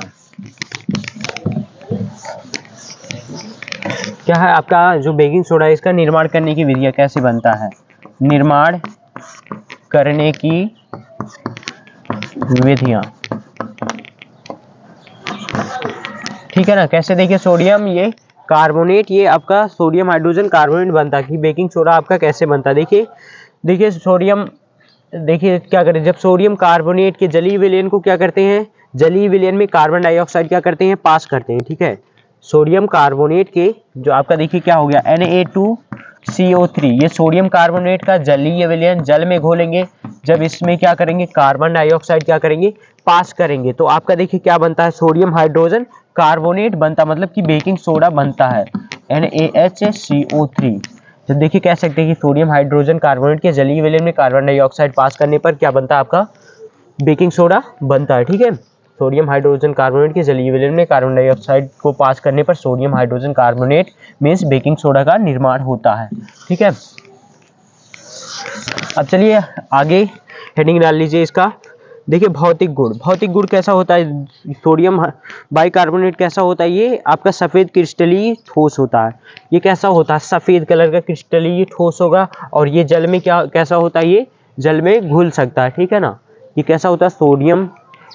क्या है आपका जो बेकिंग सोडा है इसका निर्माण करने की विधियां कैसे बनता है? निर्माण करने की विधियां, ठीक है ना। कैसे? देखिए सोडियम ये कार्बोनेट, ये आपका सोडियम हाइड्रोजन कार्बोनेट बनता है। कि बेकिंग सोडा आपका कैसे बनता है? देखिए सोडियम, देखिए क्या करें, जब सोडियम कार्बोनेट के जलीय विलयन को क्या करते हैं? जलीय विलयन में कार्बन डाइऑक्साइड क्या करते हैं? पास करते हैं, ठीक है। सोडियम कार्बोनेट के जो आपका देखिए क्या हो गया? Na2CO3, ये सोडियम कार्बोनेट का जलीय विलयन जल में घोलेंगे। जब इसमें क्या करेंगे? कार्बन डाइऑक्साइड क्या करेंगे? पास करेंगे। तो आपका देखिए क्या बनता है? सोडियम हाइड्रोजन कार्बोनेट बनता, मतलब कि बेकिंग सोडा बनता है, NaHCO3। तो देखिए कह सकते हैं कि सोडियम हाइड्रोजन कार्बोनेट के जलीय विलयन में कार्बन डाइऑक्साइड पास करने पर क्या बनता है? आपका बेकिंग सोडा बनता है, ठीक है। सोडियम हाइड्रोजन कार्बोनेट के जलीय विलयन में कार्बन डाइऑक्साइड को पास करने पर sodium hydrogen carbonate means baking soda का निर्माण होता है, ठीक है। अब चलिए आगे हेडिंग डाल लीजिए इसका। देखिए भौतिक गुण कैसा होता है? सोडियम बाइकार्बोनेट कैसा होता है? ये आपका सफ़ेद क्रिस्टलीय ठोस होता है। ये कैसा होता है? सफ़ेद कलर का क्रिस्टलीय ठोस होगा। और ये जल में क्या कैसा होता है? ये जल में घुल सकता है, ठीक है ना। ये कैसा होता है? सोडियम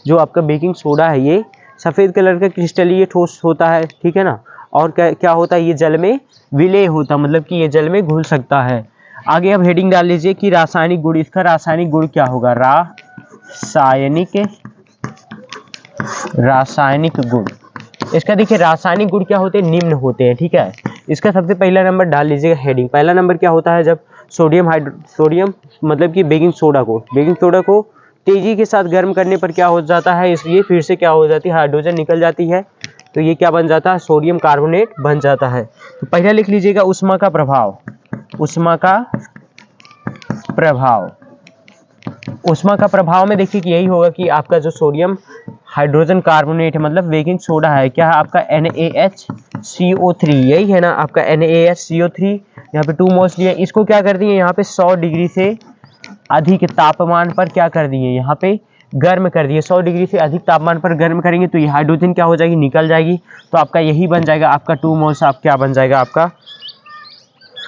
जो आपका बेकिंग सोडा है ये सफ़ेद कलर का क्रिस्टलीय ठोस होता है, ठीक है ना। और क्या होता है? ये जल में विलय होता, मतलब कि ये जल में घुल सकता है। आगे अब हेडिंग डाल लीजिए कि रासायनिक गुण, इसका रासायनिक गुण क्या होगा? रासायनिक गुण, इसका देखिए रासायनिक गुण क्या होते हैं? निम्न होते हैं, ठीक है। इसका सबसे पहला नंबर डाल लीजिएगा हेडिंग। पहला नंबर क्या होता है? जब सोडियम मतलब कि बेकिंग सोडा को तेजी के साथ गर्म करने पर क्या हो जाता है? इसलिए फिर से क्या हो जाती है? हाइड्रोजन निकल जाती है, तो ये क्या बन जाता है? सोडियम कार्बोनेट बन जाता है। तो पहला लिख लीजिएगा ऊष्मा का प्रभाव। ऊष्मा का प्रभाव में देखिए कि यही होगा कि आपका जो सोडियम हाइड्रोजन कार्बोनेट है, मतलब बेकिंग सोडा है, क्या है आपका? NaHCO3, यही है ना आपका NaHCO3। यहाँ पे 2 मोल्स लिए, इसको क्या कर दिए? यहाँ पे 100 डिग्री से अधिक तापमान पर क्या कर दिए? यहाँ पे गर्म कर दिए। 100 डिग्री से अधिक तापमान पर गर्म करेंगे तो ये हाइड्रोजन क्या हो जाएगी? निकल जाएगी। तो आपका यही बन जाएगा आपका 2 मोल्स। आप क्या बन जाएगा आपका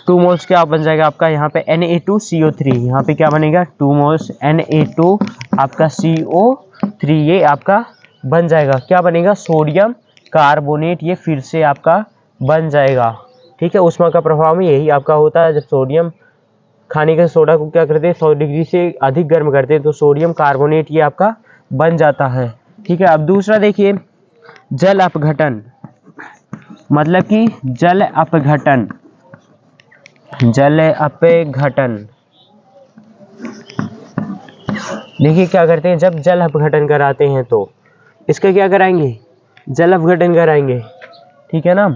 2 मोल्स? क्या बन जाएगा आपका यहाँ पे? Na2CO3। यहाँ पे क्या बनेगा? 2 मोल्स Na2 आपका CO3, ये आपका बन जाएगा। क्या बनेगा? सोडियम कार्बोनेट, ये फिर से आपका बन जाएगा, ठीक है। ऊष्मा का प्रभाव में यही आपका होता है। जब सोडियम खाने के सोडा को क्या करते हैं? 100 डिग्री से अधिक गर्म करते हैं तो सोडियम कार्बोनेट ये आपका बन जाता है, ठीक है। अब दूसरा देखिए जल अपघटन, मतलब कि जल अपघटन। देखिए क्या करते हैं? जब जल अपघटन कराते हैं तो इसका क्या कराएंगे? जल अपघटन कराएंगे, ठीक है ना।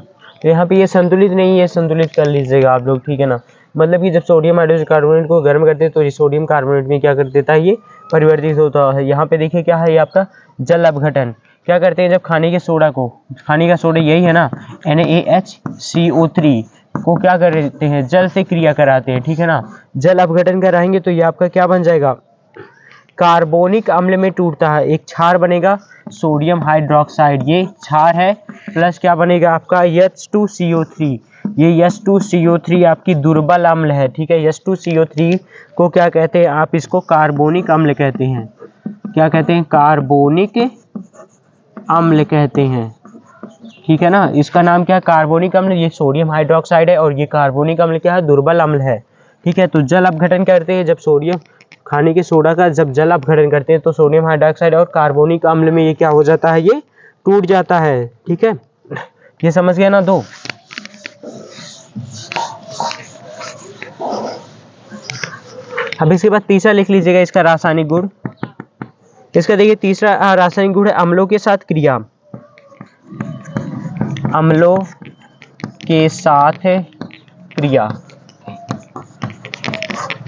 तो यहाँ पे ये संतुलित नहीं है, संतुलित कर लीजिएगा आप लोग, ठीक है ना। मतलब कि जब सोडियम हाइड्रोजन कार्बोनेट को गर्म करते हैं तो ये सोडियम कार्बोनेट में क्या कर देता है? ये परिवर्तित होता है। यहाँ पे देखिए क्या है? ये आपका जल अपघटन। क्या करते हैं, जब खाने के सोडा को, खाने का सोडा यही है ना NaHCO3 को क्या करते हैं, जल से क्रिया कराते हैं, ठीक है ना। जल अपघटन कराएंगे तो ये आपका क्या बन जाएगा, कार्बोनिक अम्ल में टूटता है, एक क्षार बनेगा सोडियम हाइड्रोक्साइड, ये क्षार है, प्लस क्या बनेगा आपका H2CO3, ये H2CO3 आपकी दुर्बल अम्ल है, ठीक है। H2CO3 को क्या कहते हैं आप, इसको कार्बोनिक अम्ल कहते हैं, क्या कहते हैं, कार्बोनिक अम्ल कहते हैं, ठीक है ना। इसका नाम क्या है, कार्बोनिक अम्ल, ये सोडियम हाइड्रोक्साइड है, और ये कार्बोनिक अम्ल क्या है, दुर्बल अम्ल है, ठीक है। तो जल अपघटन करते हैं, जब सोडियम, खाने के सोडा का जब जल अपघटन करते हैं तो सोडियम हाइड्रोक्साइड और कार्बोनिक अम्ल में ये क्या हो जाता है, ये टूट जाता है, ठीक है। ये समझ गया ना दो। अब इसके बाद तीसरा लिख लीजिएगा इसका रासायनिक गुण। इसका देखिए तीसरा रासायनिक गुण है अम्लों के साथ क्रिया, अम्लों के साथ क्रिया।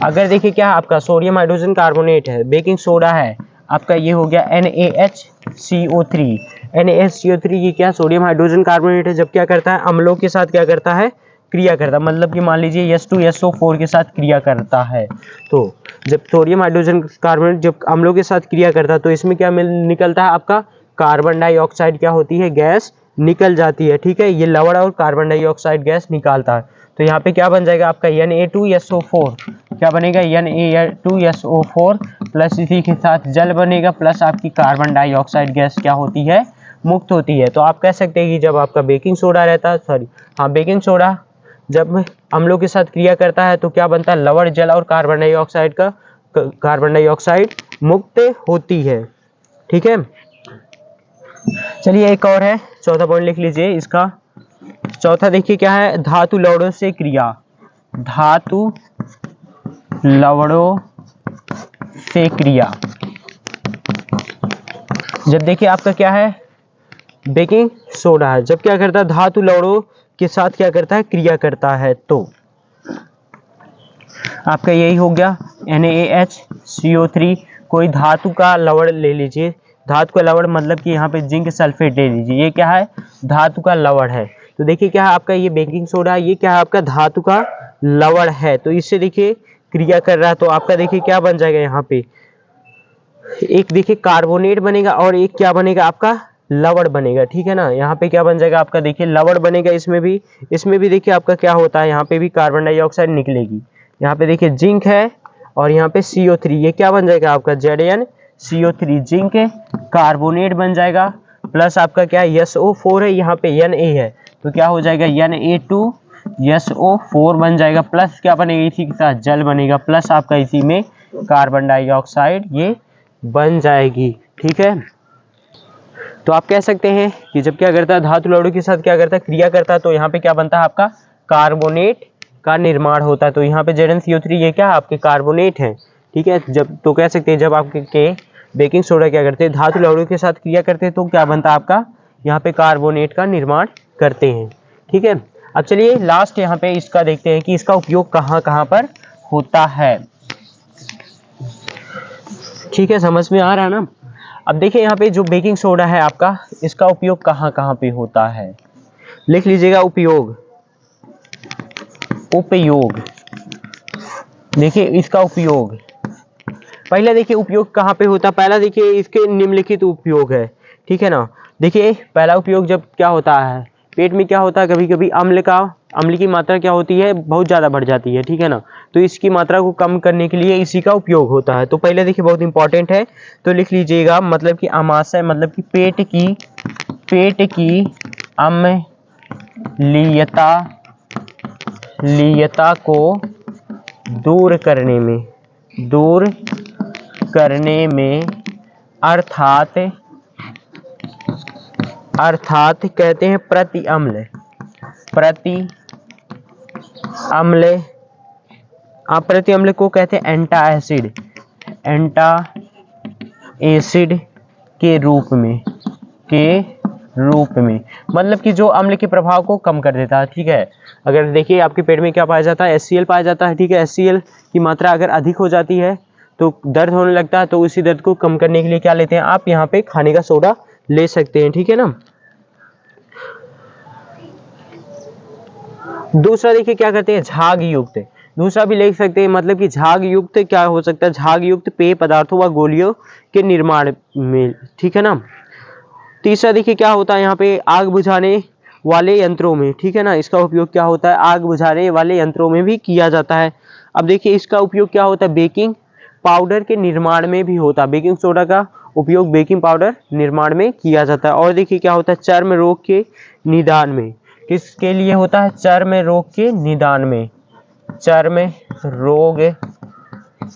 अगर देखिए क्या आपका सोडियम हाइड्रोजन कार्बोनेट है, बेकिंग सोडा है आपका, ये हो गया NaHCO3, NaHCO3 ये क्या सोडियम हाइड्रोजन कार्बोनेट है, जब क्या करता है अम्लों के साथ क्या करता है, क्रिया करता है, मतलब कि मान लीजिए H2SO4 के साथ क्रिया करता है, तो जब सोडियम हाइड्रोजन कार्बोनेट जब अम्लों के साथ क्रिया करता है तो इसमें क्या निकलता है आपका, कार्बन डाइऑक्साइड क्या होती है, गैस निकल जाती है, ठीक है। ये लवण और कार्बन डाइऑक्साइड गैस निकालता है, तो यहाँ पे क्या बन जाएगा आपका Na2SO4, क्या बनेगा Na2SO4 प्लस इसी के साथ जल बनेगा, प्लस आपकी कार्बन डाइऑक्साइड गैस क्या होती है, मुक्त होती है। तो आप कह सकते हैं कि जब आपका बेकिंग सोडा रहता है, सॉरी हाँ, बेकिंग सोडा जब अम्लों के साथ क्रिया करता है तो क्या बनता है, लवण, जल और कार्बन डाइऑक्साइड मुक्त होती है, ठीक है। चलिए एक और है, चौथा पॉइंट लिख लीजिए इसका। चौथा देखिए क्या है, धातु लवणों से क्रिया, धातु लवणों से क्रिया। जब देखिए आपका क्या है, बेकिंग सोडा है, जब क्या करता है धातु लवणों के साथ क्या करता है, क्रिया करता है, तो आपका यही हो गया NaHCO3। कोई धातु का लवण ले लीजिए, धातु का लवण मतलब कि यहाँ पे जिंक सल्फेट ले लीजिए, ये क्या है, धातु का लवण है। तो देखिए क्या है आपका, ये बेकिंग सोडा, ये क्या है आपका धातु का लवण है, तो इससे देखिए क्रिया कर रहा है, तो आपका देखिए क्या बन जाएगा, यहाँ पे एक देखिए कार्बोनेट बनेगा और एक क्या बनेगा आपका, लवण बनेगा, ठीक है ना। यहाँ पे क्या बन जाएगा आपका, देखिए लवण बनेगा, इसमें भी देखिए आपका क्या होता है, यहाँ पे भी कार्बन डाइऑक्साइड निकलेगी, यहाँ पे देखिए जिंक है और यहाँ पे CO3, ये क्या बन जाएगा आपका ZnCO3, जिंक कार्बोनेट बन जाएगा, प्लस आपका क्या SO4 है, यहाँ पे Na है, तो क्या हो जाएगा Na2SO4 बन जाएगा, प्लस क्या बनेगा, इसी के साथ जल बनेगा, प्लस आपका इसी में कार्बन डाइऑक्साइड ये बन जाएगी, ठीक है। तो आप कह सकते हैं कि जब क्या करता है धातु लवणों के साथ क्या करता है, क्रिया करता है, तो यहाँ पे क्या बनता है आपका, कार्बोनेट का निर्माण होता है। तो यहाँ पे ZnCO3 ये क्या आपके कार्बोनेट है, ठीक है। जब तो कह सकते हैं जब आपके बेकिंग सोडा क्या करते हैं, धातु लवणों के साथ क्रिया करते हैं, तो क्या बनता है आपका, यहाँ पे कार्बोनेट का निर्माण करते हैं, ठीक है। अब चलिए लास्ट यहाँ पे इसका देखते हैं कि इसका उपयोग कहाँ कहाँ पर होता है, ठीक है, समझ में आ रहा है ना। अब देखिए यहाँ पे जो बेकिंग सोडा है आपका, इसका उपयोग कहाँ कहाँ पे होता है, लिख लीजिएगा उपयोग, देखिए इसका उपयोग, पहले देखिए उपयोग कहाँ पे होता है, पहला देखिए इसके निम्नलिखित उपयोग है, ठीक है ना। देखिए पहला उपयोग जब क्या होता है, पेट में क्या होता है, कभी कभी अम्ल की मात्रा क्या होती है, बहुत ज़्यादा बढ़ जाती है, ठीक है ना। तो इसकी मात्रा को कम करने के लिए इसी का उपयोग होता है। तो पहले देखिए बहुत इंपॉर्टेंट है, तो लिख लीजिएगा, मतलब कि आमाशय मतलब कि पेट की अम्लीयता को दूर करने में अर्थात कहते हैं प्रति अम्ल को कहते हैं एंटा एसिड के रूप में, मतलब कि जो अम्ल के प्रभाव को कम कर देता है, ठीक है। अगर देखिए आपके पेट में क्या पाया जाता है, HCl पाया जाता है, ठीक है। HCl की मात्रा अगर अधिक हो जाती है तो दर्द होने लगता है, तो उसी दर्द को कम करने के लिए क्या लेते हैं आप, यहाँ पे खाने का सोडा ले सकते हैं, ठीक है ना। दूसरा देखिए क्या करते हैं, झाग युक्त, दूसरा भी लिख सकते हैं, मतलब कि झाग युक्त क्या हो सकता है, झाग युक्त पेय पदार्थों व गोलियों के निर्माण में, ठीक है ना। तीसरा देखिए क्या होता है यहाँ पे, आग बुझाने वाले यंत्रों में, ठीक है ना, इसका उपयोग क्या होता है, आग बुझाने वाले यंत्रों में भी किया जाता है। अब देखिए इसका उपयोग क्या होता है, बेकिंग पाउडर के निर्माण में भी होता है, बेकिंग सोडा का उपयोग बेकिंग पाउडर निर्माण में किया जाता है। और देखिए क्या होता है, चर्म रोग के निदान में, किसके लिए होता है, चर्म रोग के निदान में, चर्म रोग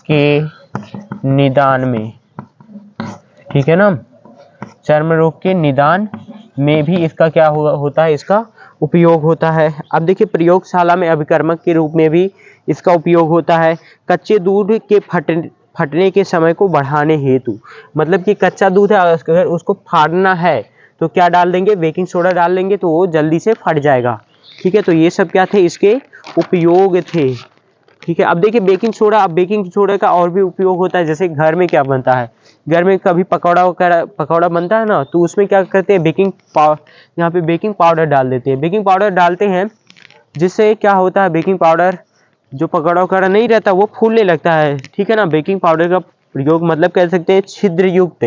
के निदान में, ठीक है ना, चर्म रोग के निदान में भी इसका क्या होता है, इसका उपयोग होता है। अब देखिए प्रयोगशाला में अभिकर्मक के रूप में भी इसका उपयोग होता है, कच्चे दूध के फटने के समय को बढ़ाने हेतु, मतलब कि कच्चा दूध है अगर उसको फाड़ना है तो क्या डाल देंगे, बेकिंग सोडा डाल देंगे तो वो जल्दी से फट जाएगा, ठीक है। तो ये सब क्या थे, इसके उपयोग थे, ठीक है। अब देखिए बेकिंग सोडा, अब बेकिंग सोडा का और भी उपयोग होता है, जैसे घर में क्या बनता है, घर में कभी पकौड़ा बनता है ना, तो उसमें क्या करते हैं, यहाँ पे बेकिंग पाउडर डाल देते हैं, बेकिंग पाउडर डालते हैं जिससे क्या होता है, बेकिंग पाउडर जो पकौड़ा वकौड़ा नहीं रहता वो फूलने लगता है, ठीक है ना। बेकिंग पाउडर का प्रयोग मतलब कह सकते हैं छिद्र युक्त,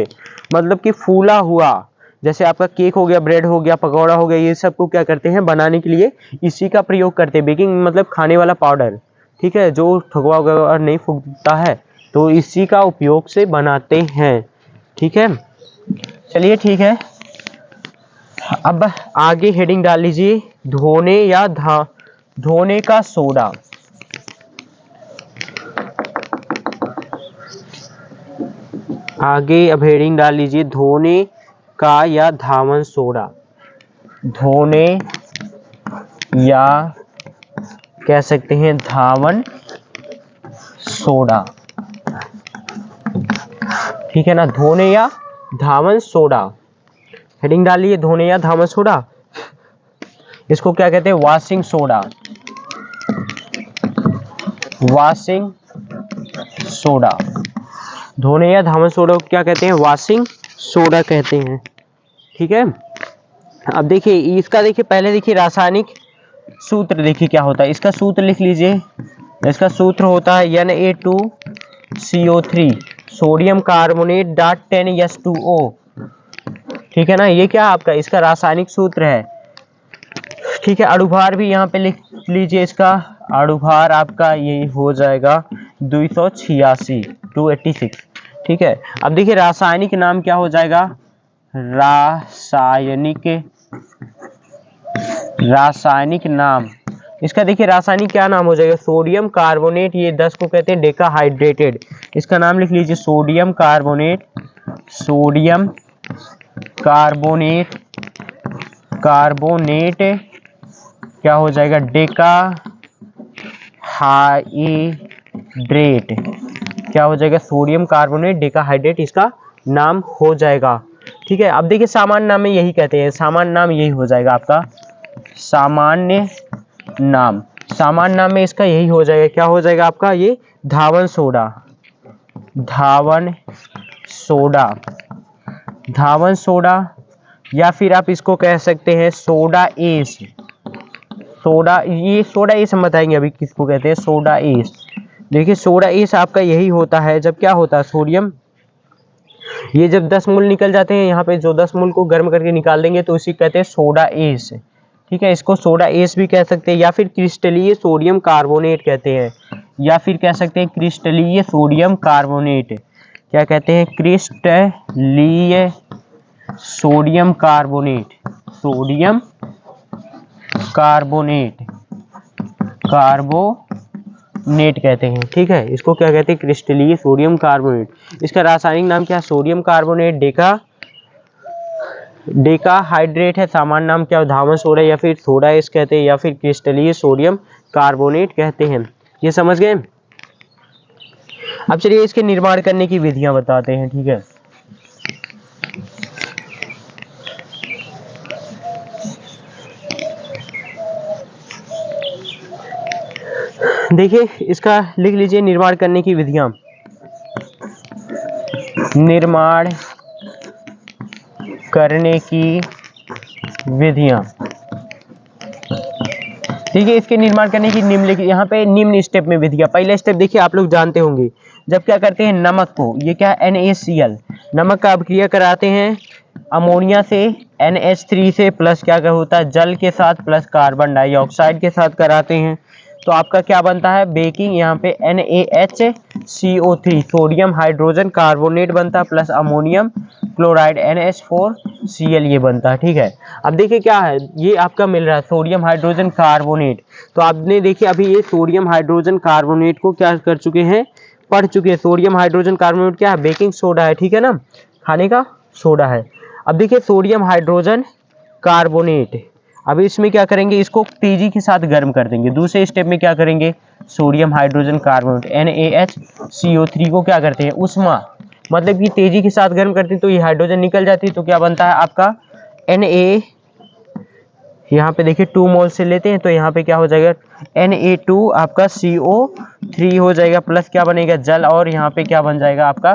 मतलब कि फूला हुआ, जैसे आपका केक हो गया, ब्रेड हो गया, पकौड़ा हो गया, ये सब को क्या करते हैं बनाने के लिए इसी का प्रयोग करते हैं, बेकिंग मतलब खाने वाला पाउडर, ठीक है, जो ठगवा वगैरह नहीं फूकता है, तो इसी का उपयोग से बनाते हैं, ठीक है। चलिए ठीक है, अब आगे हेडिंग डाल लीजिए, धोने का सोडा, आगे अब हेडिंग डाल लीजिए, धोने का या धावन सोडा, धोने या कह सकते हैं धावन सोडा, ठीक है ना, धोने या धावन सोडा, हेडिंग डालिए धोने या धावन सोडा। इसको क्या कहते हैं, वॉशिंग सोडा, वॉशिंग सोडा, धोने या धावन सोडा को क्या कहते हैं, वॉशिंग सोडा कहते हैं, ठीक है। अब देखिए इसका, देखिए पहले देखिए रासायनिक सूत्र देखिए क्या होता है, इसका सूत्र लिख लीजिए, इसका सूत्र होता है Na2CO3 सोडियम कार्बोनेट .10H2O, ठीक है ना, ये क्या आपका इसका रासायनिक सूत्र है, ठीक है। अणुभार भी यहाँ पे लिख लीजिए, इसका अणुभार आपका ये हो जाएगा 286, 286, ठीक है। अब देखिए रासायनिक नाम क्या हो जाएगा, रासायनिक नाम, इसका देखिए रासायनिक क्या नाम हो जाएगा, सोडियम कार्बोनेट, ये 10 को कहते हैं डेकाहाइड्रेटेड, इसका नाम लिख लीजिए sodium carbonate, sodium carbonate, carbonate क्या हो जाएगा, डेकाहाइड्रेट, क्या हो जाएगा, सोडियम कार्बोनेट डेकाहाइड्रेट इसका नाम हो जाएगा, ठीक है। अब देखिए सामान्य नाम में यही कहते हैं, सामान्य नाम यही हो जाएगा आपका सामान्य नाम, सामान्य नाम में इसका यही हो जाएगा, क्या हो जाएगा आपका ये धावन सोडा, धावन सोडा, धावन सोडा, या फिर आप इसको कह सकते हैं सोडा एस, सोडा, ये सोडा एस हम बताएंगे अभी किसको कहते हैं, सोडा एस। देखिए सोडा एस आपका यही होता है जब क्या होता है, सोडियम, ये जब 10 मोल निकल जाते हैं, यहाँ पे जो 10 मोल को गर्म करके निकाल देंगे तो इसी कहते हैं सोडा एस, ठीक है। इसको सोडा एस भी कह सकते हैं, या फिर क्रिस्टलीय सोडियम कार्बोनेट कहते हैं, या फिर कह सकते हैं क्रिस्टलीय सोडियम कार्बोनेट, क्या कहते हैं, क्रिस्टलीय sodium carbonate, sodium carbonate, carbonate कहते हैं, ठीक है। इसको क्या कहते हैं, क्रिस्टलीय सोडियम कार्बोनेट, इसका रासायनिक नाम क्या है, सोडियम कार्बोनेट डेकाहाइड्रेट है, सामान्य नाम क्या है, धावन सोडा, या फिर सोडा एस कहते हैं, या फिर क्रिस्टलीय सोडियम कार्बोनेट कहते हैं, ये समझ गए। अब चलिए इसके निर्माण करने की विधियां बताते हैं, ठीक है। देखिए इसका लिख लीजिए निर्माण करने की विधियां, निर्माण करने की विधियां। ठीक है, इसके निर्माण करने की निम्नलिखित, यहाँ पे निम्न स्टेप में विधियां। पहला स्टेप देखिए, आप लोग जानते होंगे, जब क्या करते हैं नमक को, ये क्या है NaCl, नमक का अभिक्रिया कराते हैं अमोनिया से NH3 से, प्लस क्या होता है जल के साथ प्लस कार्बन डाइऑक्साइड के साथ कराते हैं, तो आपका क्या बनता है बेकिंग, यहाँ पे NaHCO3 सोडियम हाइड्रोजन कार्बोनेट बनता है, प्लस अमोनियम क्लोराइड NH4Cl ये बनता है। ठीक है, अब देखिए क्या है, ये आपका मिल रहा है सोडियम हाइड्रोजन कार्बोनेट, तो आपने देखिए अभी ये सोडियम हाइड्रोजन कार्बोनेट को क्या कर चुके हैं, पढ़ चुके हैं। सोडियम हाइड्रोजन कार्बोनेट क्या है, बेकिंग सोडा है, ठीक है ना, खाने का सोडा है। अब देखिए सोडियम हाइड्रोजन कार्बोनेट, अभी इसमें क्या करेंगे, इसको तेजी के साथ गर्म कर देंगे। दूसरे स्टेप में क्या करेंगे, सोडियम हाइड्रोजन कार्बोनेट NaHCO3 को क्या करते हैं उष्मा, मतलब कि तेजी के साथ गर्म करते हैं तो ये हाइड्रोजन निकल जाती है, तो क्या बनता है आपका Na, यहाँ पे देखिए 2 मोल से लेते हैं तो यहाँ पे क्या हो जाएगा Na2 आपका CO3 हो जाएगा, प्लस क्या बनेगा जल, और यहाँ पे क्या बन जाएगा आपका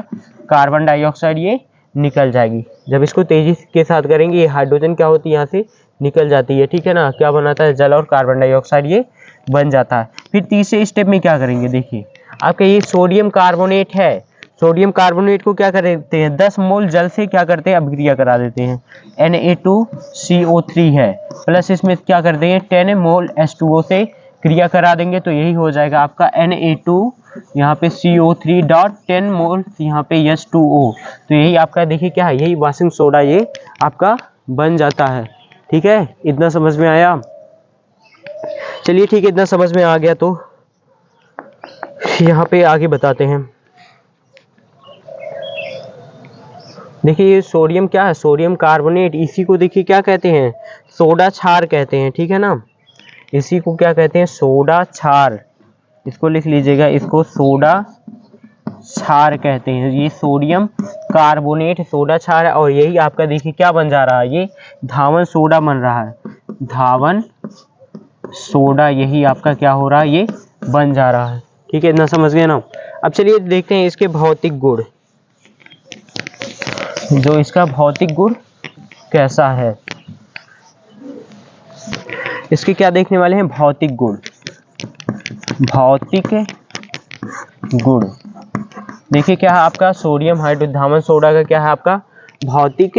कार्बन डाइऑक्साइड, ये निकल जाएगी। जब इसको तेजी के साथ करेंगे ये हाइड्रोजन क्या होती है यहाँ से निकल जाती है, ठीक है ना, क्या बनाता है जल और कार्बन डाइऑक्साइड ये बन जाता है। फिर तीसरे स्टेप में क्या करेंगे, देखिए आपका ये सोडियम कार्बोनेट है, सोडियम कार्बोनेट को क्या करते हैं 10 मोल जल से क्या करते हैं अभिक्रिया करा देते हैं, Na2CO3 है, प्लस इसमें क्या कर देंगे 10 मोल H2O से क्रिया करा देंगे, तो यही हो जाएगा आपका Na2 यहाँ पे CO3 डॉट 10 मोल यहाँ पे H2O, तो यही आपका देखिए क्या है, यही वाशिंग सोडा ये आपका बन जाता है। ठीक है, इतना समझ में आया, चलिए ठीक है, इतना समझ में आ गया तो यहाँ पे आगे बताते हैं। देखिए ये सोडियम क्या है, सोडियम कार्बोनेट, इसी को देखिए क्या कहते हैं सोडा क्षार कहते हैं, ठीक है ना, इसी को क्या कहते हैं सोडा क्षार, इसको लिख लीजिएगा, इसको सोडा क्षार कहते हैं। ये सोडियम कार्बोनेट सोडा क्षार है, और यही आपका देखिए क्या बन जा रहा है, ये धावन सोडा बन रहा है, धावन सोडा यही आपका क्या हो रहा है ये बन जा रहा है। ठीक है, इतना समझ गए ना। अब चलिए देखते हैं इसके भौतिक गुण, जो इसका भौतिक गुण कैसा है, इसके क्या देखने वाले हैं भौतिक गुण। भौतिक गुण देखिए क्या है आपका सोडियम हाइड्रोधावन सोडा का क्या है आपका भौतिक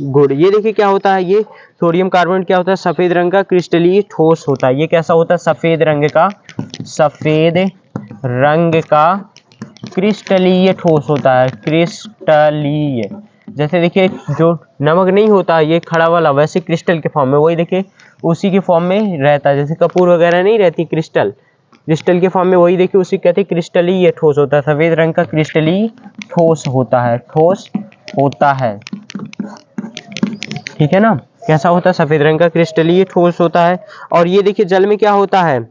गुण। ये देखिए क्या होता है, ये सोडियम कार्बोनेट क्या होता है सफेद रंग का क्रिस्टलीय ठोस होता है। ये कैसा होता है सफेद रंग का क्रिस्टलीय ठोस होता है, क्रिस्टलीय। जैसे देखिए जो नमक नहीं होता ये खड़ा वाला, वैसे क्रिस्टल के फॉर्म में, वही देखिए उसी के फॉर्म में रहता है, जैसे कपूर वगैरह नहीं रहती क्रिस्टल, क्रिस्टल के फॉर्म में, वही देखिए उसी कहते हैं क्रिस्टलीय ठोस होता है, सफेद रंग का क्रिस्टलीय ठोस होता है, ठोस होता है। ठीक है ना, कैसा होता है सफेद रंग का क्रिस्टलीय ठोस होता है। और ये देखिए जल में क्या होता है,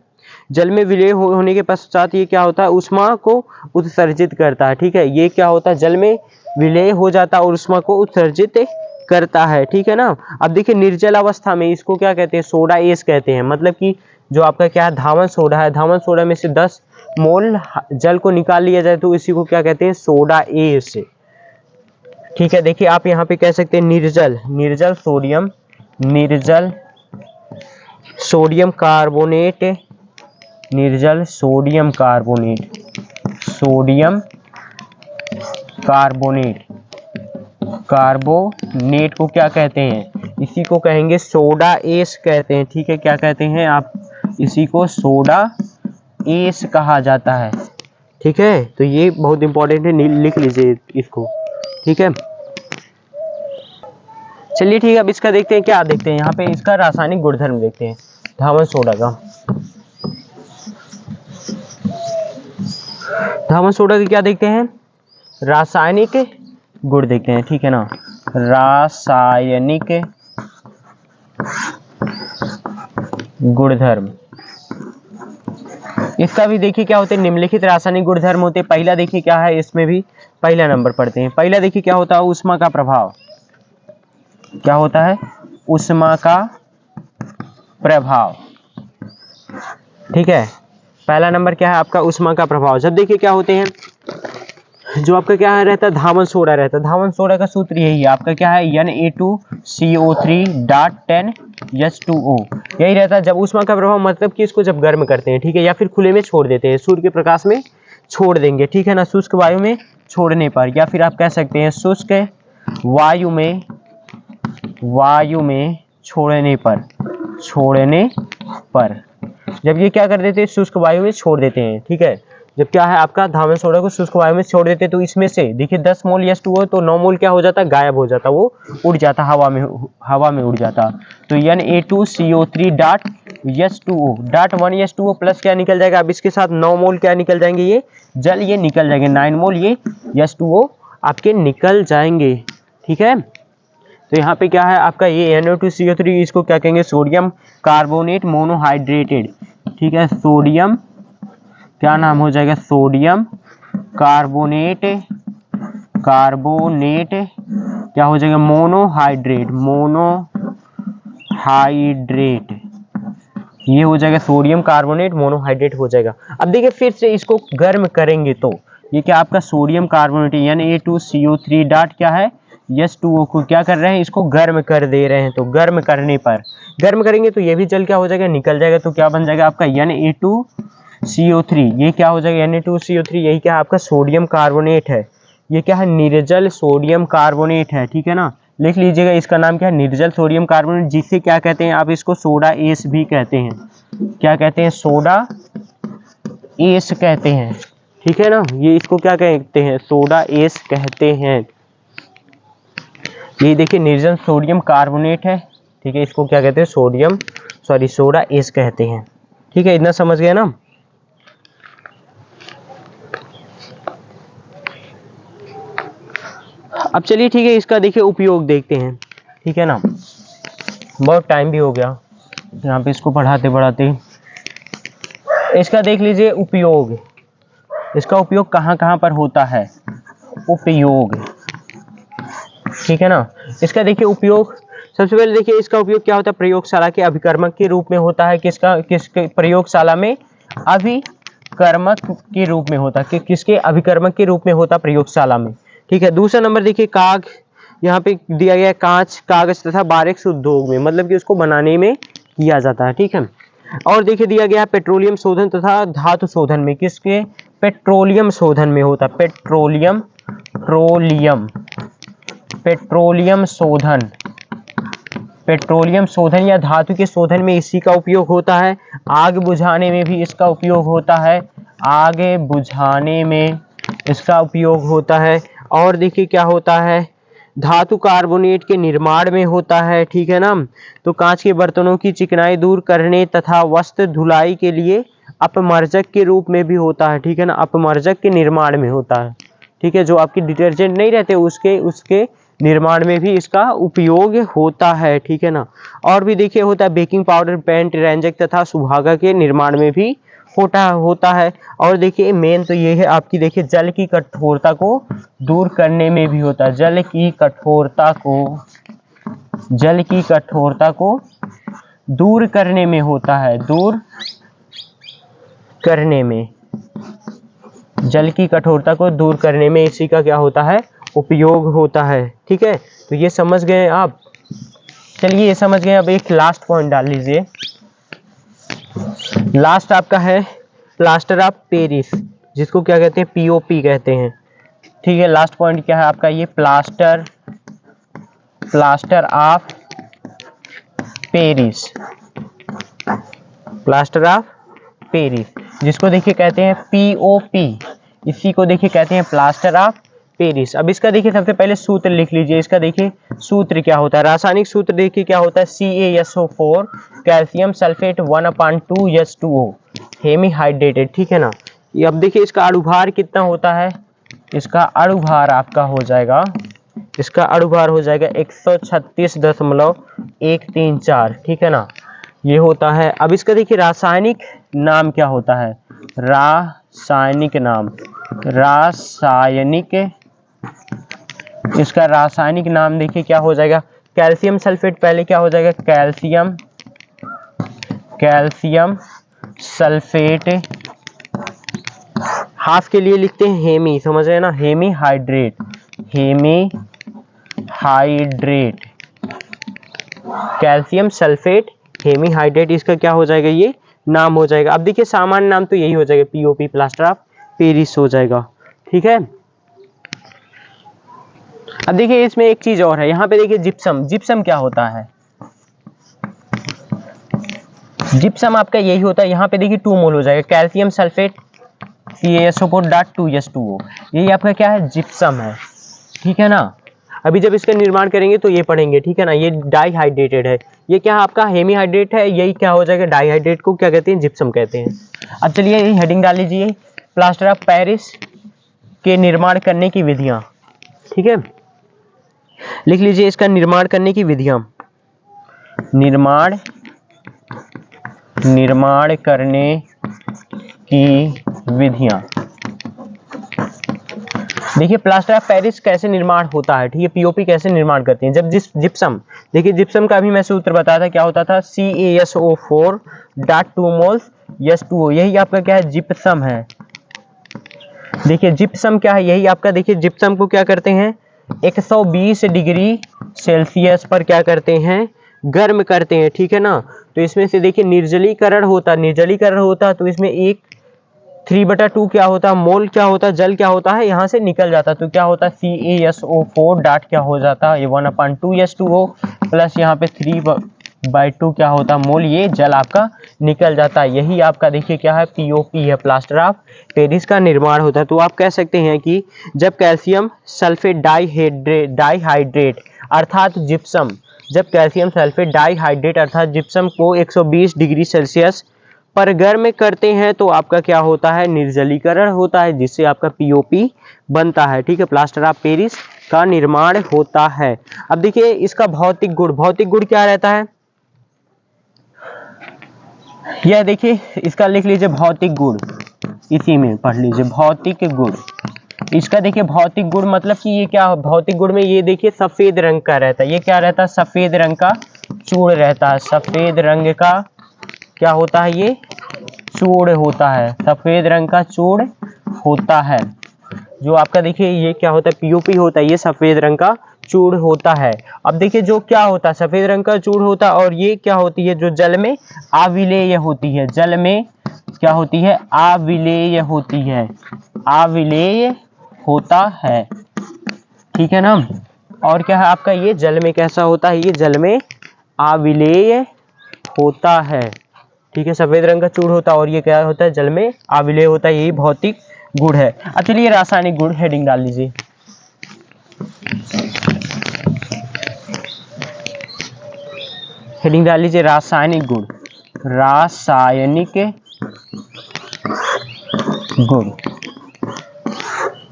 जल में विलय होने के पश्चात ये क्या होता है उष्मा को उत्सर्जित करता है। ठीक है, ये क्या होता है जल में विलय हो जाता है और उष्मा को उत्सर्जित करता है। ठीक है ना, अब देखिए निर्जल अवस्था में इसको क्या कहते हैं सोडा एस कहते हैं, मतलब कि जो आपका क्या है धावन सोडा है, धावन सोडा में से 10 मोल जल को निकाल लिया जाए तो इसी को क्या कहते हैं सोडा एस। ठीक है, देखिए आप यहाँ पे कह सकते हैं निर्जल, निर्जल सोडियम, निर्जल सोडियम कार्बोनेट, निर्जल sodium carbonate, sodium carbonate, carbonate को क्या कहते हैं इसी को कहेंगे सोडा एस कहते हैं। ठीक है, क्या कहते हैं आप इसी को सोडा एस कहा जाता है। ठीक है, तो ये बहुत इंपॉर्टेंट है, लिख लीजिए इसको। ठीक है, चलिए ठीक है, अब इसका देखते हैं, क्या देखते हैं यहाँ पे इसका रासायनिक गुणधर्म देखते हैं धावन सोडा का। धावन सोडा के क्या देखते हैं रासायनिक गुण देखते हैं। ठीक है ना, रासायनिक गुणधर्म, इसका भी देखिए क्या होते हैं निम्नलिखित रासायनिक गुणधर्म होते हैं। पहला देखिए क्या है, इसमें भी पहला नंबर पढ़ते हैं। पहला देखिए क्या होता है ऊष्मा का प्रभाव, क्या होता है ऊष्मा का प्रभाव। ठीक है, पहला नंबर क्या है आपका ऊष्मा का प्रभाव। जब देखिए क्या होते हैं जो आपका क्या है रहता है, धावन सोडा रहता है। धावन सोडा का सूत्र यही है आपका, क्या है, Na2CO3.10H2O, यही रहता है। जब ऊष्मा का प्रभाव मतलब कि इसको जब गर्म करते हैं, ठीक है, या फिर खुले में छोड़ देते हैं, सूर्य के प्रकाश में छोड़ देंगे, ठीक है ना, शुष्क वायु में छोड़ने पर, या फिर आप कह सकते हैं शुष्क वायु में छोड़ने पर जब ये क्या कर देते हैं, शुष्क वायु में छोड़ देते हैं, ठीक है। जब क्या है आपका धावन सोडा को शुष्क वायु में छोड़ देते हैं, तो इसमें से देखिए 10 मोल H2O, तो 9 मोल क्या हो जाता है, गायब हो जाता, वो उड़ जाता, हवा में उड़ जाता। तो Na2CO3.H2O डॉट 1H2O प्लस क्या निकल जाएगा, अब इसके साथ 9 मोल क्या निकल जाएंगे, ये जल ये निकल जाएंगे, 9 मोल ये H2O आपके निकल जाएंगे, ठीक है। तो यहाँ पे क्या है आपका ये Na2CO3, इसको क्या कहेंगे, सोडियम कार्बोनेट मोनोहाइड्रेटेड, ठीक है। सोडियम क्या नाम हो जाएगा, सोडियम कार्बोनेट क्या हो जाएगा, मोनोहाइड्रेट, ये हो जाएगा सोडियम कार्बोनेट मोनोहाइड्रेट हो जाएगा। अब देखिए फिर से इसको गर्म करेंगे तो ये क्या आपका सोडियम कार्बोनेट Na2CO3 डॉट क्या है H2O को क्या कर रहे हैं, इसको गर्म कर दे रहे हैं। तो गर्म करने पर, गर्म करेंगे तो ये भी जल क्या हो जाएगा, निकल जाएगा। तो क्या बन जाएगा आपका Na2CO3, ये क्या हो जाएगा Na2CO3, यही क्या है आपका सोडियम कार्बोनेट है, ये क्या है निर्जल सोडियम कार्बोनेट है, ठीक है ना। लिख लीजिएगा, इसका नाम क्या है, निर्जल सोडियम कार्बोनेट, जिसे क्या कहते हैं आप, इसको सोडा एस भी कहते हैं। क्या कहते हैं, सोडा एस कहते हैं, ठीक है ना। ये इसको क्या कहते हैं, सोडा एस कहते हैं। ये देखिए निर्जल सोडियम कार्बोनेट है, ठीक है, इसको क्या कहते हैं, सोडा एस कहते हैं, ठीक है। इतना समझ गए ना। अब चलिए ठीक है, इसका देखिए उपयोग देखते हैं, ठीक है ना। बहुत टाइम भी हो गया यहाँ पे इसको पढ़ाते पढ़ाते। इसका देख लीजिए उपयोग, इसका उपयोग कहाँ कहाँ पर होता है, उपयोग, ठीक है ना। इसका देखिए उपयोग, सबसे पहले देखिए इसका उपयोग क्या होता है, प्रयोगशाला के अभिकर्मक के रूप में होता है। किसके प्रयोगशाला में, अभिकर्मक के रूप में होता है, किसके अभिकर्मक के रूप में होता, प्रयोगशाला में, ठीक है। दूसरा नंबर देखिए काग, यहाँ पे दिया गया कांच, कागज तथा बारेक्स उद्योग में, मतलब कि उसको बनाने में किया जाता है, ठीक है। और देखिए दिया गया पेट्रोलियम शोधन तथा धातु शोधन में, किसके, पेट्रोलियम शोधन में होता, पेट्रोलियम शोधन या धातु के शोधन में इसी का उपयोग होता है। आग बुझाने में भी इसका उपयोग होता है, आग बुझाने में इसका उपयोग होता है। और देखिए क्या होता है, धातु कार्बोनेट के निर्माण में होता है, ठीक है ना। तो कांच के बर्तनों की चिकनाई दूर करने तथा वस्त्र धुलाई के लिए अपमर्जक के रूप में भी होता है, ठीक है ना, अपमर्जक के निर्माण में होता है, ठीक है। जो आपकी डिटर्जेंट नहीं रहते उसके निर्माण में भी इसका उपयोग होता है, ठीक है ना। और भी देखिए होता है बेकिंग पाउडर, पेंट, रंजक तथा सुहागा के निर्माण में भी होता है। और देखिए मेन तो ये है आपकी, देखिए जल की कठोरता को दूर करने में भी होता है, जल की कठोरता को दूर करने में होता है, जल की कठोरता को दूर करने में इसी का क्या होता है, उपयोग होता है, ठीक है। तो ये समझ गए आप। चलिए ये समझ गए, अब एक लास्ट पॉइंट डाल लीजिए। लास्ट आपका है प्लास्टर ऑफ पेरिस, जिसको क्या कहते हैं, पीओपी कहते हैं, ठीक है। लास्ट पॉइंट क्या है आपका, ये प्लास्टर ऑफ पेरिस, जिसको देखिए कहते हैं पीओपी, इसी को देखिए कहते हैं प्लास्टर ऑफ पेरिस। अब इसका देखिए सबसे पहले सूत्र लिख लीजिए। इसका देखिए सूत्र क्या होता है, रासायनिक सूत्र देखिए क्या होता है, CaSO4 कैल्शियम सल्फेट 1/2H2O हेमीहाइड्रेटेड, ठीक है ना। ये अब देखिए इसका अणुभार कितना होता है, इसका अणुभार आपका हो जाएगा, इसका अणुभार हो जाएगा 136.134, ठीक है ना, ये होता है। अब इसका देखिए रासायनिक नाम क्या होता है, इसका रासायनिक नाम देखिए क्या हो जाएगा, कैल्शियम सल्फेट, पहले क्या हो जाएगा, कैल्शियम सल्फेट हाफ के लिए लिखते हैं हेमी, समझ रहे हैं ना, hemihydrate, hemihydrate, calcium sulphate hemihydrate, इसका क्या हो जाएगा, ये नाम हो जाएगा। अब देखिए सामान्य नाम तो यही हो जाएगा, पीओपी प्लास्टर ऑफ पेरिस हो जाएगा, ठीक है। अब देखिए इसमें एक चीज और है, यहाँ पे देखिए जिप्सम, जिप्सम क्या होता है, जिप्सम आपका यही होता है, यहाँ पे देखिए 2 मोल हो जाएगा, कैल्शियम सल्फेट CaSO4.2H2O, यही आपका क्या है, जिप्सम है, ठीक है ना। अभी जब इसका निर्माण करेंगे तो ये पढ़ेंगे, ठीक है ना। ये डाइहाइड्रेटेड है, ये क्या आपका हेमीहाइड्रेट है, यही क्या हो जाएगा, डाइहाइड्रेट को क्या कहते हैं, जिप्सम कहते हैं। अब चलिए ये हेडिंग डाल लीजिए, प्लास्टर ऑफ पेरिस के निर्माण करने की विधियां, ठीक है, लिख लीजिए इसका निर्माण करने की विधियां, निर्माण करने की विधियां। देखिए प्लास्टर ऑफ पेरिस कैसे निर्माण होता है, ठीक है, पीओपी कैसे निर्माण करते हैं, जब जिप्सम, देखिए जिप्सम का भी मैं सूत्र बताया था, क्या होता था, CaSO4.2 मोल्स H2O, यही आपका क्या है, जिप्सम है। देखिए जिप्सम क्या है, यही आपका, देखिए जिप्सम को क्या करते हैं, 120 डिग्री सेल्सियस पर क्या करते हैं, गर्म करते हैं, ठीक है ना। तो इसमें से देखिए निर्जलीकरण होता, तो इसमें एक 3/2 क्या होता है, मोल क्या होता है, जल क्या होता है, यहाँ से निकल जाता, तो क्या होता है, CaSO4 डॉट क्या हो जाता है, ये 1/2 H2O प्लस यहाँ पे 3/2 क्या होता है, मोल, ये जल आपका निकल जाता है। यही आपका देखिए क्या है, पीओपी है, प्लास्टर ऑफ पेरिस का निर्माण होता है। तो आप कह सकते हैं कि जब कैल्शियम सल्फेट डाइहाइड्रेट अर्थात जिप्सम, जब कैल्शियम सल्फेट डाइहाइड्रेट अर्थात जिप्सम को 120 डिग्री सेल्सियस पर गर्म करते हैं तो आपका क्या होता है, निर्जलीकरण होता है, जिससे आपका पीओपी बनता है, ठीक है, प्लास्टर ऑफ पेरिस का निर्माण होता है। अब देखिए इसका भौतिक गुण क्या रहता है, यह देखिए इसका लिख लीजिए भौतिक गुण, इसी में पढ़ लीजिए भौतिक गुण। इसका देखिए भौतिक गुण मतलब कि ये क्या, भौतिक गुण में ये देखिए सफेद रंग का रहता है, ये क्या रहता है, सफेद रंग का चूर्ण रहता है, सफेद रंग का क्या होता है, ये चूर्ण होता है, सफेद रंग का चूर्ण होता है। जो आपका देखिए ये क्या होता है, पीओपी होता है, ये सफेद रंग का चूर्ण होता है। अब देखिए जो क्या होता है, सफेद रंग का चूर्ण होता है, और ये क्या होती है, जो जल में अविलेय होती है, जल में क्या होती है, अविलेय होती है, अविलेय होता है, ठीक है ना। और क्या है आपका, ये जल में कैसा होता है, ये जल में अविलेय होता है, ठीक है, सफेद रंग का चूर्ण होता है और ये क्या होता है, जल में अविलेय होता है, यही भौतिक गुण है। अच्छा चलिए रासायनिक गुण, हेडिंग डाल लीजिए, हेडिंग डाल लीजिए रासायनिक गुण, रासायनिक गुण।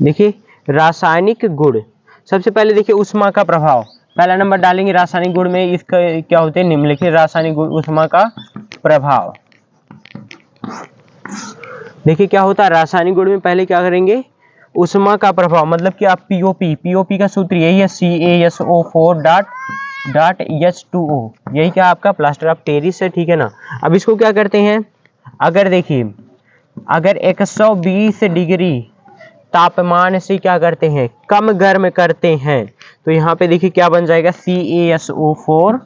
देखिए रासायनिक गुण, सबसे पहले देखिए ऊष्मा का प्रभाव, पहला नंबर डालेंगे रासायनिक गुण में, इसका क्या होते हैं, निम्नलिखित रासायनिक गुण, ऊष्मा का प्रभाव। देखिए क्या होता है, रासायनिक गुण में पहले क्या करेंगे, ऊष्मा का प्रभाव, मतलब कि आप पीओपी का सूत्र यही है, CaSO4.H2O, यही क्या आपका प्लास्टर ऑफ पेरिस है, ठीक है ना। अब इसको क्या करते हैं, अगर देखिए अगर 120 डिग्री तापमान से क्या करते हैं, कम गर्म करते हैं, तो यहाँ पे देखिए क्या बन जाएगा, CaSO4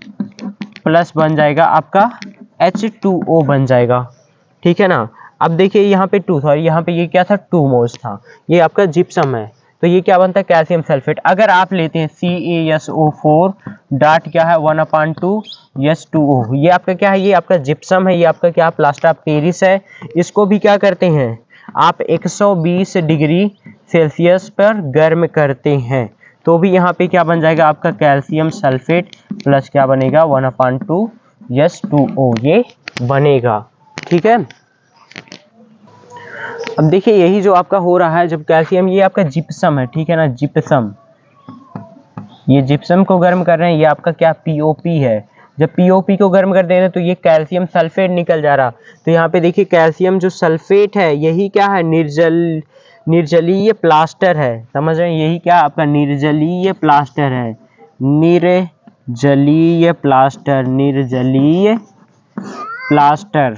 प्लस बन जाएगा आपका H2O बन जाएगा, ठीक है ना। अब देखिए यहाँ पे 2 था, यहाँ पे ये क्या था, 2 मोल्स था, ये आपका जिप्सम है, तो ये क्या बनता है, कैल्शियम सल्फेट। अगर आप लेते हैं CaSO4 डॉट क्या है, 1/2 H2O, ये आपका क्या है, ये आपका जिप्सम है, ये आपका क्या प्लास्टर ऑफ पेरिस है। इसको भी क्या करते हैं आप, 120 डिग्री सेल्सियस पर गर्म करते हैं, तो भी यहाँ पे क्या बन जाएगा आपका, कैल्शियम सल्फेट प्लस क्या बनेगा, 1/2 H2O, ये बनेगा, ठीक है। अब देखिए यही जो आपका हो रहा है, जब कैल्शियम, ये आपका जिप्सम है, ठीक है ना, जिप्सम, ये जिप्सम को गर्म कर रहे हैं, ये आपका क्या पीओपी है। जब पीओपी को गर्म कर दे रहे हैं तो ये कैल्शियम सल्फेट निकल जा रहा, तो यहाँ पे देखिए कैल्शियम जो सल्फेट है, यही क्या है, निर्जलीय प्लास्टर है, समझ रहे हैं, यही क्या आपका निर्जलीय प्लास्टर है, निर्जलीय प्लास्टर, निर्जलीय प्लास्टर,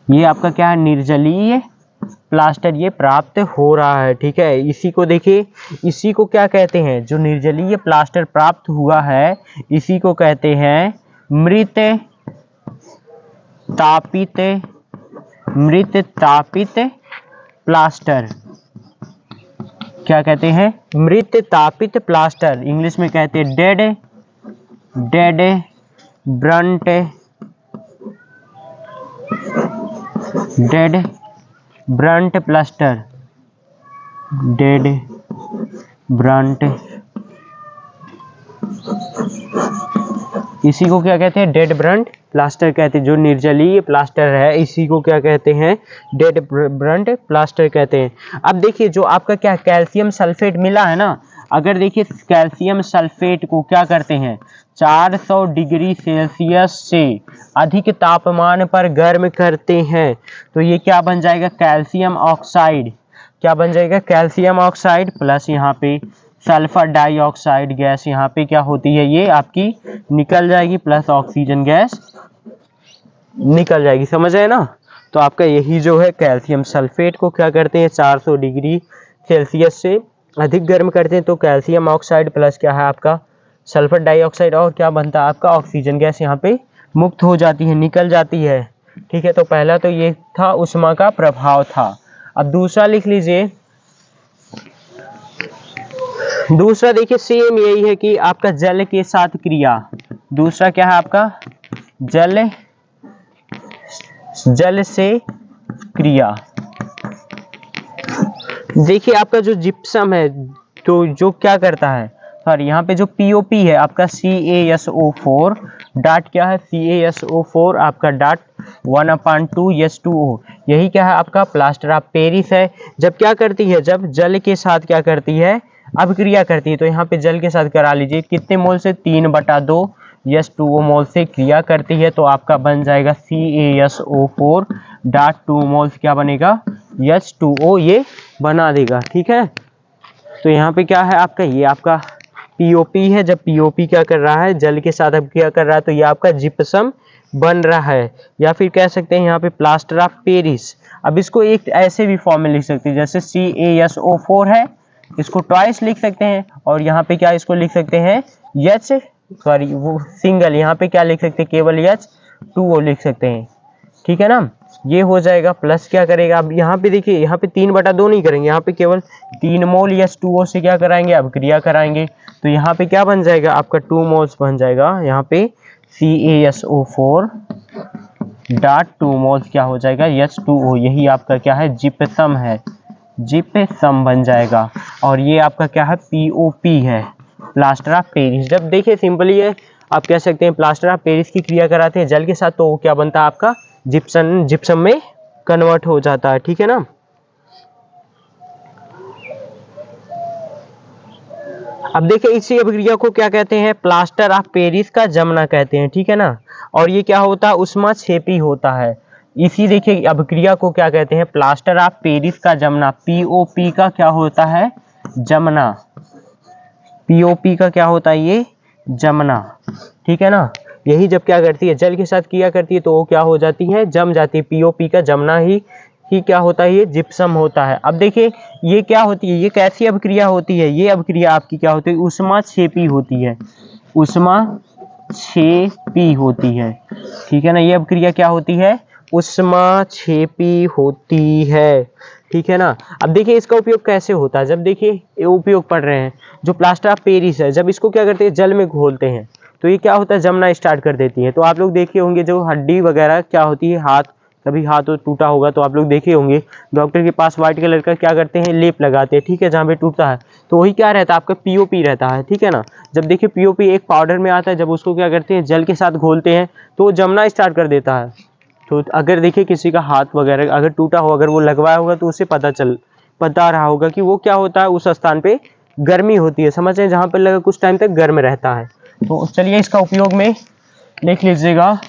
ये आपका क्या है, निर्जलीय प्लास्टर ये प्राप्त हो रहा है। ठीक है, इसी को देखिए, इसी को क्या कहते हैं, जो निर्जलीय प्लास्टर प्राप्त हुआ है इसी को कहते हैं मृत तापित प्लास्टर। क्या कहते हैं, मृत तापित प्लास्टर। इंग्लिश में कहते हैं dead Brunt plaster, dead Brunt, इसी को क्या कहते हैं, डेड ब्रंट प्लास्टर कहते हैं। जो निर्जलीय प्लास्टर है इसी को क्या कहते हैं, डेड ब्रंट प्लास्टर कहते हैं। अब देखिए जो आपका क्या कैल्शियम सल्फेट मिला है ना, अगर देखिए कैल्शियम सल्फेट को क्या करते हैं 400 डिग्री सेल्सियस से अधिक तापमान पर गर्म करते हैं तो ये क्या बन जाएगा, कैल्शियम ऑक्साइड। क्या बन जाएगा, कैल्शियम ऑक्साइड प्लस यहाँ पे सल्फर डाइऑक्साइड गैस यहाँ पे क्या होती है, ये आपकी निकल जाएगी, प्लस ऑक्सीजन गैस निकल जाएगी। समझ आए ना। तो आपका यही जो है कैल्शियम सल्फेट को क्या करते हैं 400 डिग्री सेल्सियस से अधिक गर्म करते हैं तो कैल्शियम ऑक्साइड प्लस क्या है आपका सल्फर डाइऑक्साइड और क्या बनता है आपका ऑक्सीजन गैस यहाँ पे मुक्त हो जाती है, निकल जाती है। ठीक है, तो पहला तो ये था उष्मा का प्रभाव था। अब दूसरा लिख लीजिए, दूसरा देखिए सेम यही है कि आपका जल के साथ क्रिया। दूसरा क्या है आपका जल से क्रिया। देखिए आपका जो जिप्सम है तो जो क्या करता है, सॉरी यहाँ पे जो पीओपी है आपका CaSO4 डाट क्या है CaSO4 आपका डाट 1/2 H2O, यही क्या है आपका प्लास्टर ऑफ पेरिस है। जब क्या करती है, जब जल के साथ क्या करती है अभिक्रिया करती है, तो यहाँ पे जल के साथ करा लीजिए कितने मोल से 3/2 H2O मोल से क्रिया करती है तो आपका बन जाएगा CaSO4 डाट 2 मोल्स क्या बनेगा H2O ये बना देगा। ठीक है, तो यहाँ पे क्या है आपका ये आपका पीओपी है। जब पीओपी क्या कर रहा है जल के साथ अभिक्रिया कर रहा है तो ये आपका जिप्सम बन रहा है, या फिर कह सकते हैं यहाँ पे प्लास्टर ऑफ पेरिस। अब इसको एक ऐसे भी फॉर्म में लिख सकते हैं जैसे CaSO4 है, इसको ट्वाइस लिख सकते हैं और यहाँ पे क्या इसको लिख सकते हैं वो सिंगल, यहाँ पे क्या लिख सकते हैं केवल H2O लिख सकते हैं। ठीक है ना, ये हो जाएगा। प्लस क्या करेगा, अब यहाँ पे देखिए यहाँ पे 3/2 नहीं करेंगे, यहाँ पे केवल 3 मोल H2O से क्या कराएंगे अभिक्रिया कराएंगे तो यहाँ पे क्या बन जाएगा आपका 2 मोल्स बन जाएगा। यहाँ पे CaSO4 डाट 2 मोल्स क्या हो जाएगा H2O, यही आपका क्या है जिप्सम है, जिप्सम बन जाएगा। और ये आपका क्या है पीओपी है, प्लास्टर ऑफ पेरिस। जब देखिए सिंपली है आप कह सकते हैं प्लास्टर ऑफ पेरिस की क्रिया कराते हैं जल के साथ तो क्या बनता है आपका जिप्सम में कन्वर्ट हो जाता है। ठीक है ना, अब देखिए इसी अभिक्रिया को क्या कहते हैं प्लास्टर ऑफ पेरिस का जमना कहते हैं। ठीक है ना, और ये क्या होता है उष्माक्षेपी होता है। इसी देखिए अभिक्रिया को क्या कहते हैं प्लास्टर ऑफ पेरिस का जमना। पीओपी का क्या होता है जमना, पीओपी का क्या होता है ये जमना। ठीक है ना, यही जब क्या करती है जल के साथ क्रिया करती है तो वो क्या हो जाती है जम जाती है। पीओपी का जमना ही क्या होता है ये जिप्सम होता है। अब देखिए ये क्या होती है, ये कैसी अभिक्रिया होती है, ये अभिक्रिया आपकी क्या होती है उष्माक्षेपी होती है, उष्माक्षेपी होती है। ठीक है ना, ये अभिक्रिया क्या होती है उष्माक्षेपी होती है। ठीक है ना, अब देखिए इसका उपयोग कैसे होता है। जब देखिए ये उपयोग पढ़ रहे हैं जो प्लास्टर ऑफ पेरिस है, जब इसको क्या करते हैं जल में घोलते हैं तो ये क्या होता है जमना स्टार्ट कर देती है। तो आप लोग देखे होंगे जो हड्डी वगैरह क्या होती है, हाथ कभी हाथ टूटा होगा तो आप लोग देखे होंगे डॉक्टर के पास व्हाइट कलर का क्या करते हैं लेप लगाते हैं। ठीक है, जहाँ पे टूटता है तो वही क्या रहता है आपका पीओपी रहता है। ठीक है ना, जब देखिए पीओपी एक पाउडर में आता है, जब उसको क्या करते हैं जल के साथ घोलते हैं तो वो जमना स्टार्ट कर देता है। तो अगर देखिए किसी का हाथ वगैरह अगर टूटा हो, अगर वो लगवाया होगा तो उसे पता रहा होगा कि वो क्या होता है उस स्थान पे गर्मी होती है, समझ रहे हैं, जहाँ पर लगा कुछ टाइम तक गर्म रहता है। तो चलिए इसका उपयोग में लिख लीजिएगा,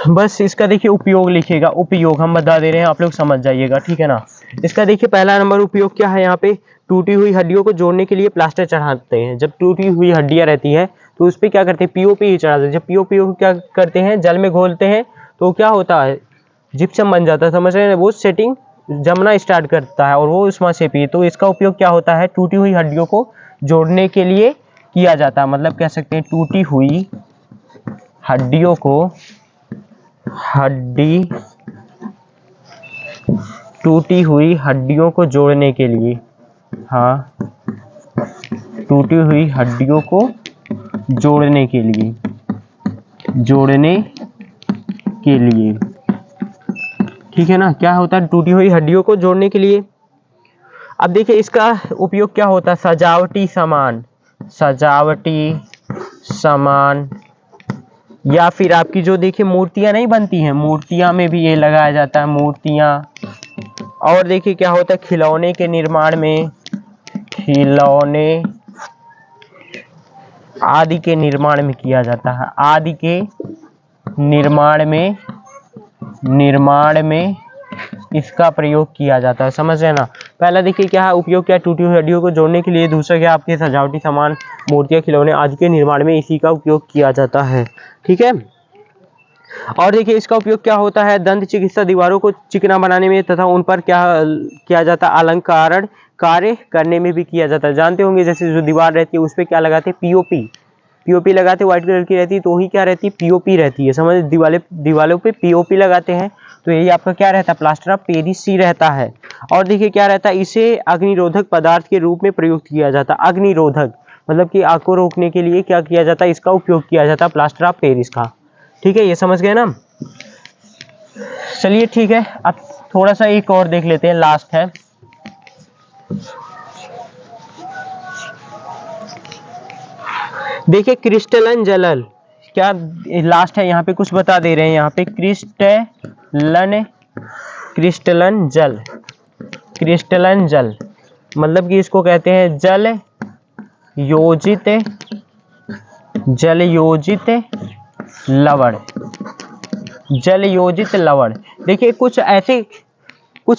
बस इसका देखिए उपयोग लिखिएगा, उपयोग हम बता दे रहे हैं आप लोग समझ जाइएगा। ठीक है ना, इसका देखिए पहला नंबर उपयोग क्या है, यहाँ पे टूटी हुई हड्डियों को जोड़ने के लिए प्लास्टर चढ़ाते हैं। जब टूटी हुई हड्डियां रहती है तो उस पर क्या करते हैं पीओपी ही चढ़ाते हैं। जब पीओपी को क्या करते हैं जल में घोलते हैं तो क्या होता है, जिप्सम बन जाता है, समझ रहे हैं, वो सेटिंग जमना स्टार्ट करता है और वो उष्मा सेपी है। तो इसका उपयोग क्या होता है, टूटी हुई हड्डियों को जोड़ने के लिए किया जाता है। मतलब कह सकते हैं टूटी हुई हड्डियों को टूटी हुई हड्डियों को जोड़ने के लिए, हाँ, टूटी हुई हड्डियों को जोड़ने के लिए ठीक है ना। क्या होता है, टूटी हुई हड्डियों को जोड़ने के लिए। अब देखिए इसका उपयोग क्या होता है, सजावटी सामान या फिर आपकी जो देखिए मूर्तियां नहीं बनती हैं, मूर्तियां में भी ये लगाया जाता है, मूर्तियां। और देखिए क्या होता है, खिलौने के निर्माण में, खिलौने आदि के निर्माण में किया जाता है, आदि के निर्माण में इसका प्रयोग किया जाता है। समझ रहे हैं ना। पहला देखिए क्या है, उपयोग क्या है, टूटी हुई हड्डियों को जोड़ने के लिए। दूसरा क्या, आपके सजावटी सामान, मूर्तियां, खिलौने आदि के निर्माण में इसी का उपयोग किया जाता है। ठीक है। और देखिए इसका उपयोग क्या होता है, दंत चिकित्सा दीवारों को चिकना बनाने में तथा उन पर क्या किया जाता है, अलंकरण कार्य करने में भी किया जाता है। जानते होंगे जैसे जो दीवार रहती है उस पर क्या लगाते हैं, पीओपी लगाते हैं, व्हाइट कलर की रहती है, तो ही क्या रहती है, पीओपी रहती है। समझ, दीवालों पे पीओपी लगाते हैं, तो यही आपका क्या रहता है, प्लास्टर ऑफ पेरिस ही रहता है। और देखिए क्या रहता है, इसे अग्निरोधक पदार्थ के रूप में प्रयुक्त किया जाता है। अग्निरोधक मतलब कि आग को रोकने के लिए क्या किया जाता है, इसका उपयोग किया जाता है, प्लास्टर ऑफ पेरिस का। ठीक है, ये समझ गए ना। चलिए ठीक है, अब थोड़ा सा एक और देख लेते हैं, लास्ट है। देखिए क्रिस्टलन जल, क्या लास्ट है, यहाँ पे कुछ बता दे रहे हैं, यहाँ पे क्रिस्टलन जल मतलब कि इसको कहते हैं जल योजित लवण। देखिए कुछ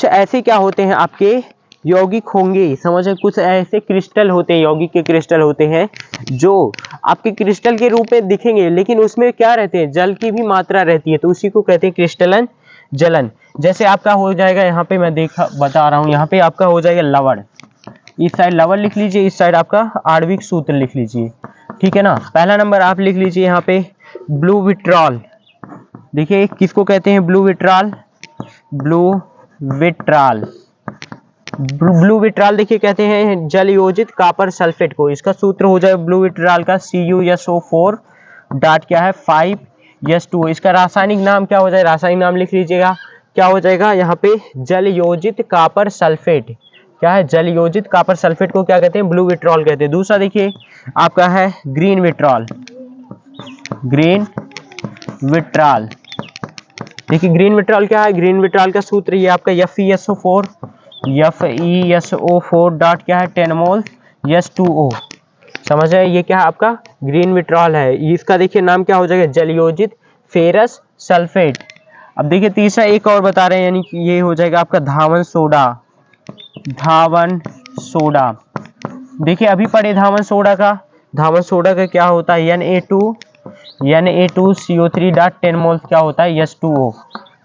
ऐसे क्या होते हैं, आपके यौगिक होंगे, समझे, कुछ ऐसे क्रिस्टल होते हैं, यौगिक के क्रिस्टल होते हैं जो आपके क्रिस्टल के रूप में दिखेंगे, लेकिन उसमें क्या रहते हैं, जल की भी मात्रा रहती है, तो उसी को कहते हैं क्रिस्टलन जलन। जैसे आपका हो जाएगा, यहाँ पे मैं बता रहा हूँ, यहाँ पे आपका हो जाएगा लवण, इस साइड लवण लिख लीजिए, इस साइड आपका आणविक सूत्र लिख लीजिए। ठीक है ना। पहला नंबर आप लिख लीजिए यहाँ पे ब्लू विट्रॉल। देखिए किसको कहते हैं, ब्लू विट्रॉल देखिए कहते हैं जल योजित कॉपर सल्फेट को। इसका सूत्र हो जाए ब्लू विट्रॉल का CuSO4 डॉट क्या है 5S2। इसका रासायनिक नाम क्या हो जाए, रासायनिक नाम लिख लीजिएगा, क्या हो जाएगा यहाँ पे, जल योजित कॉपर सल्फेट। क्या है, जल योजित कॉपर सल्फेट को क्या कहते हैं, ब्लू विट्रॉल कहते हैं। दूसरा देखिए आपका है ग्रीन विट्रॉल। देखिए ग्रीन विट्रॉल क्या है, ग्रीन विट्रॉल का सूत्र ये आपका FeSO4 डॉट क्या है 10 मोल S2O। समझ रहे हैं, ये क्या है आपका ग्रीन विट्रॉल है। इसका देखिए नाम क्या हो जाएगा, जलयोजित फेरस सल्फेट। अब देखिए तीसरा एक और बता रहे हैं, यानी कि ये हो जाएगा आपका धावन सोडा। देखिए अभी पढ़े धावन सोडा का क्या होता है, Na2CO3 डॉट 10 मोल क्या होता है, S2O।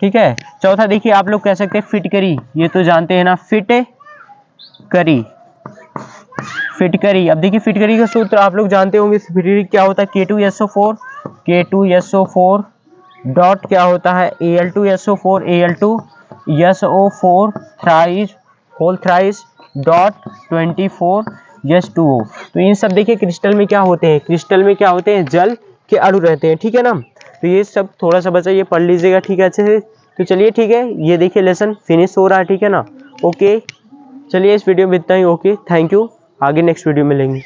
ठीक है। चौथा देखिए आप लोग कह सकते हैं फिटकरी, ये तो जानते हैं ना, फिटकरी। अब देखिए फिटकरी का सूत्र आप लोग जानते होंगे, फिटकरी क्या होता है, K2SO4 डॉट क्या होता है Al2SO4 whole thrice dot 24S2O। तो इन सब देखिए क्रिस्टल में क्या होते हैं, जल के अणु रहते हैं। ठीक है ना। तो ये सब थोड़ा सा बचा, ये पढ़ लीजिएगा, ठीक है, अच्छे से। तो चलिए ठीक है, ये देखिए लेसन फिनिश हो रहा है। ठीक है ना। ओके, चलिए इस वीडियो में इतना ही। ओके, थैंक यू, आगे नेक्स्ट वीडियो में मिलेंगे।